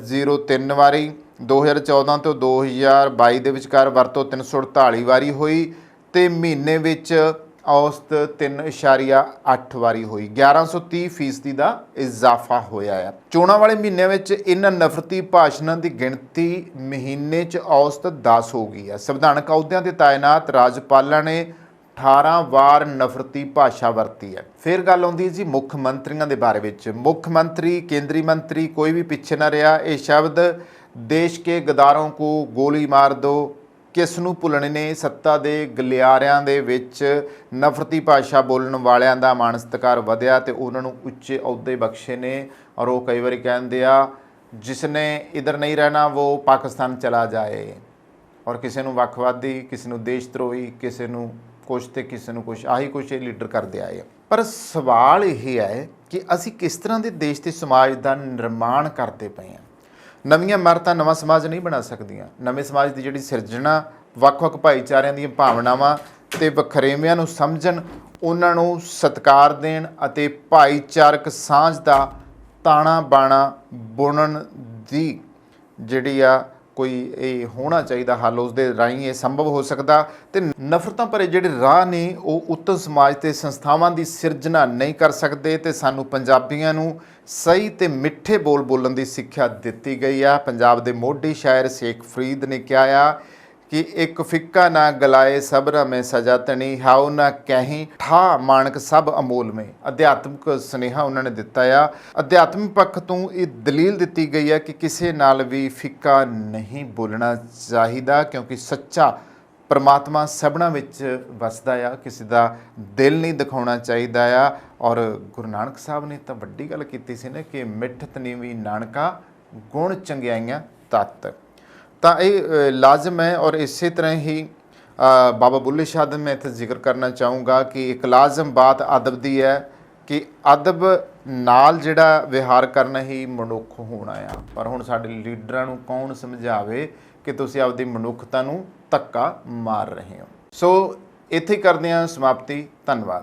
[SPEAKER 1] 0.3 ਵਾਰੀ, 2014 ਤੋਂ 2022 ਦੇ ਵਿਚਕਾਰ ਵਰਤੋਂ 348 ਵਾਰੀ ਹੋਈ ਤੇ ਮਹੀਨੇ ਵਿੱਚ ਔਸਤ 3.8 ਵਾਰੀ ਹੋਈ। 1130% ਦਾ ਇਜ਼ਾਫਾ ਹੋਇਆ ਹੈ। ਚੋਣਾਂ ਵਾਲੇ ਮਹੀਨਿਆਂ ਵਿੱਚ ਇਹਨਾਂ ਨਫ਼ਰਤੀ ਭਾਸ਼ਣਾਂ ਦੀ ਗਿਣਤੀ ਮਹੀਨੇ 'ਚ ਔਸਤ 10 ਹੋ ਗਈ ਹੈ। ਸੰਵਿਧਾਨਕ ਅਹੁਦਿਆਂ 'ਤੇ ਤਾਇਨਾਤ ਰਾਜਪਾਲਾਂ ਨੇ 18 ਵਾਰ ਨਫ਼ਰਤੀ ਭਾਸ਼ਾ ਵਰਤੀ ਹੈ। ਫਿਰ ਗੱਲ ਆਉਂਦੀ ਹੈ ਜੀ ਮੁੱਖ ਮੰਤਰੀਆਂ ਦੇ ਬਾਰੇ ਵਿੱਚ। ਮੁੱਖ ਮੰਤਰੀ, ਕੇਂਦਰੀ ਮੰਤਰੀ ਕੋਈ ਵੀ ਪਿੱਛੇ ਨਾ ਰਿਹਾ। ਇਹ ਸ਼ਬਦ ਦੇਸ਼ ਕੇ ਗਦਾਰੋਂ ਕੋ ਗੋਲੀ ਮਾਰ ਦੋ ਕਿਸ ਨੂੰ ਭੁੱਲਣੇ ਨੇ। ਸੱਤਾ ਦੇ ਗਲਿਆਰਿਆਂ ਦੇ ਵਿੱਚ ਨਫ਼ਰਤੀ ਭਾਸ਼ਾ ਬੋਲਣ ਵਾਲਿਆਂ ਦਾ ਮਾਣ ਸਤਿਕਾਰ ਵਧਿਆ ਤੇ ਉਹਨਾਂ ਨੂੰ ਉੱਚੇ ਅਹੁਦੇ ਬਖਸ਼ੇ ਨੇ। ਔਰ ਉਹ ਕਈ ਵਾਰੀ ਕਹਿੰਦੇ ਆ ਜਿਸਨੇ ਇਧਰ ਨਹੀਂ ਰਹਿਣਾ ਉਹ ਪਾਕਿਸਤਾਨ ਚਲਾ ਜਾਏ। ਔਰ ਕਿਸੇ ਨੂੰ ਵੱਖਵਾਦੀ, ਕਿਸੇ ਨੂੰ ਦੇਸ਼ ਧਰੋਹੀ, ਕਿਸੇ ਨੂੰ ਕੁਛ ਤੇ ਕਿਸੇ ਨੂੰ ਕੁਛ, ਆਹੀ ਕੁਛ ਇਹ ਲੀਡਰ ਕਰਦੇ ਆਏ ਆ। ਪਰ ਸਵਾਲ ਇਹ ਹੈ ਕਿ ਅਸੀਂ ਕਿਸ ਤਰ੍ਹਾਂ ਦੇ ਦੇਸ਼ ਤੇ ਸਮਾਜ ਦਾ ਨਿਰਮਾਣ ਕਰਦੇ ਪਏ ਹਾਂ। ਨਵੀਆਂ ਇਮਾਰਤਾਂ ਨਵਾਂ ਸਮਾਜ ਨਹੀਂ ਬਣਾ ਸਕਦੀਆਂ। ਨਵੇਂ ਸਮਾਜ ਦੀ ਜਿਹੜੀ ਸਿਰਜਣਾ ਵੱਖ-ਵੱਖ ਭਾਈਚਾਰਿਆਂ ਦੀਆਂ ਭਾਵਨਾਵਾਂ ਤੇ ਵਖਰੇਵਿਆਂ ਨੂੰ ਸਮਝਣ, ਉਹਨਾਂ ਨੂੰ ਸਤਿਕਾਰ ਦੇਣ ਅਤੇ ਭਾਈਚਾਰਕ ਸਾਂਝ ਦਾ ਤਾਣਾ ਬਾਣਾ ਬੁਣਨ ਦੀ ਜਿਹੜੀ ਆ ਕੋਈ ਇਹ ਹੋਣਾ ਚਾਹੀਦਾ ਹੱਲ, ਉਸ ਦੇ ਰਾਹੀਂ ਇਹ ਸੰਭਵ ਹੋ ਸਕਦਾ। ਤੇ ਨਫ਼ਰਤਾਂ ਭਰੇ ਜਿਹੜੇ ਰਾਹ ਨੇ ਉਹ ਉੱਤਮ ਸਮਾਜ ਤੇ ਸੰਸਥਾਵਾਂ ਦੀ ਸਿਰਜਣਾ ਨਹੀਂ ਕਰ ਸਕਦੇ। ਤੇ ਸਾਨੂੰ ਪੰਜਾਬੀਆਂ ਨੂੰ ਸਹੀ ਤੇ ਮਿੱਠੇ ਬੋਲ ਬੋਲਣ ਦੀ ਸਿੱਖਿਆ ਦਿੱਤੀ ਗਈ ਆ। ਪੰਜਾਬ ਦੇ ਮੋਢੀ ਸ਼ਾਇਰ ਸ਼ੇਖ ਫਰੀਦ ਨੇ ਕਿਹਾ ਆ ਕਿ ਇੱਕ ਫਿੱਕਾ ਨਾ ਗਲਾਏ ਸਬਰ ਮੈਂ ਸਜਾ ਤਣੀ, ਹਾਉ ਨਾ ਕਹੀਂ ਠਾ ਮਾਣਕ ਸਭ ਅਮੋਲ ਮੇ। ਅਧਿਆਤਮਿਕ ਸੁਨੇਹਾ ਉਹਨਾਂ ਨੇ ਦਿੱਤਾ ਆ। ਅਧਿਆਤਮਿਕ ਪੱਖ ਤੋਂ ਇਹ ਦਲੀਲ ਦਿੱਤੀ ਗਈ ਹੈ ਕਿ ਕਿਸੇ ਨਾਲ ਵੀ ਫਿੱਕਾ ਨਹੀਂ ਬੋਲਣਾ ਚਾਹੀਦਾ, ਕਿਉਂਕਿ ਸੱਚਾ ਪਰਮਾਤਮਾ ਸਭਨਾਂ ਵਿੱਚ ਵਸਦਾ ਆ, ਕਿਸੇ ਦਾ ਦਿਲ ਨਹੀਂ ਦਿਖਾਉਣਾ ਚਾਹੀਦਾ ਆ। ਔਰ ਗੁਰੂ ਨਾਨਕ ਸਾਹਿਬ ਨੇ ਤਾਂ ਵੱਡੀ ਗੱਲ ਕੀਤੀ ਸੀ ਨਾ ਕਿ ਮਿੱਠਤ ਨੀਵੀਂ ਨਾਨਕਾ ਗੁਣ ਚੰਗਿਆਈਆਂ ਤਤ। ਤਾਂ ਇਹ ਲਾਜ਼ਮ ਹੈ। ਔਰ ਇਸੇ ਤਰ੍ਹਾਂ ਹੀ ਬਾਬਾ ਬੁੱਲੇ ਸ਼ਾਹ ਦਾ ਮੈਂ ਇੱਥੇ ਜ਼ਿਕਰ ਕਰਨਾ ਚਾਹੂੰਗਾ ਕਿ ਇੱਕ ਲਾਜ਼ਮ ਬਾਤ ਅਦਬ ਦੀ ਹੈ ਕਿ ਅਦਬ ਨਾਲ ਜਿਹੜਾ ਵਿਹਾਰ ਕਰਨਾ ਹੀ ਮਨੁੱਖ ਹੋਣਾ ਆ। ਪਰ ਹੁਣ ਸਾਡੇ ਲੀਡਰਾਂ ਨੂੰ ਕੌਣ ਸਮਝਾਵੇ ਕਿ ਤੁਸੀਂ ਆਪਦੀ ਮਨੁੱਖਤਾ ਨੂੰ ਧੱਕਾ ਮਾਰ ਰਹੇ ਹੋ। ਸੋ ਇੱਥੇ ਕਰਦੇ ਹਾਂ ਸਮਾਪਤੀ। ਧੰਨਵਾਦ।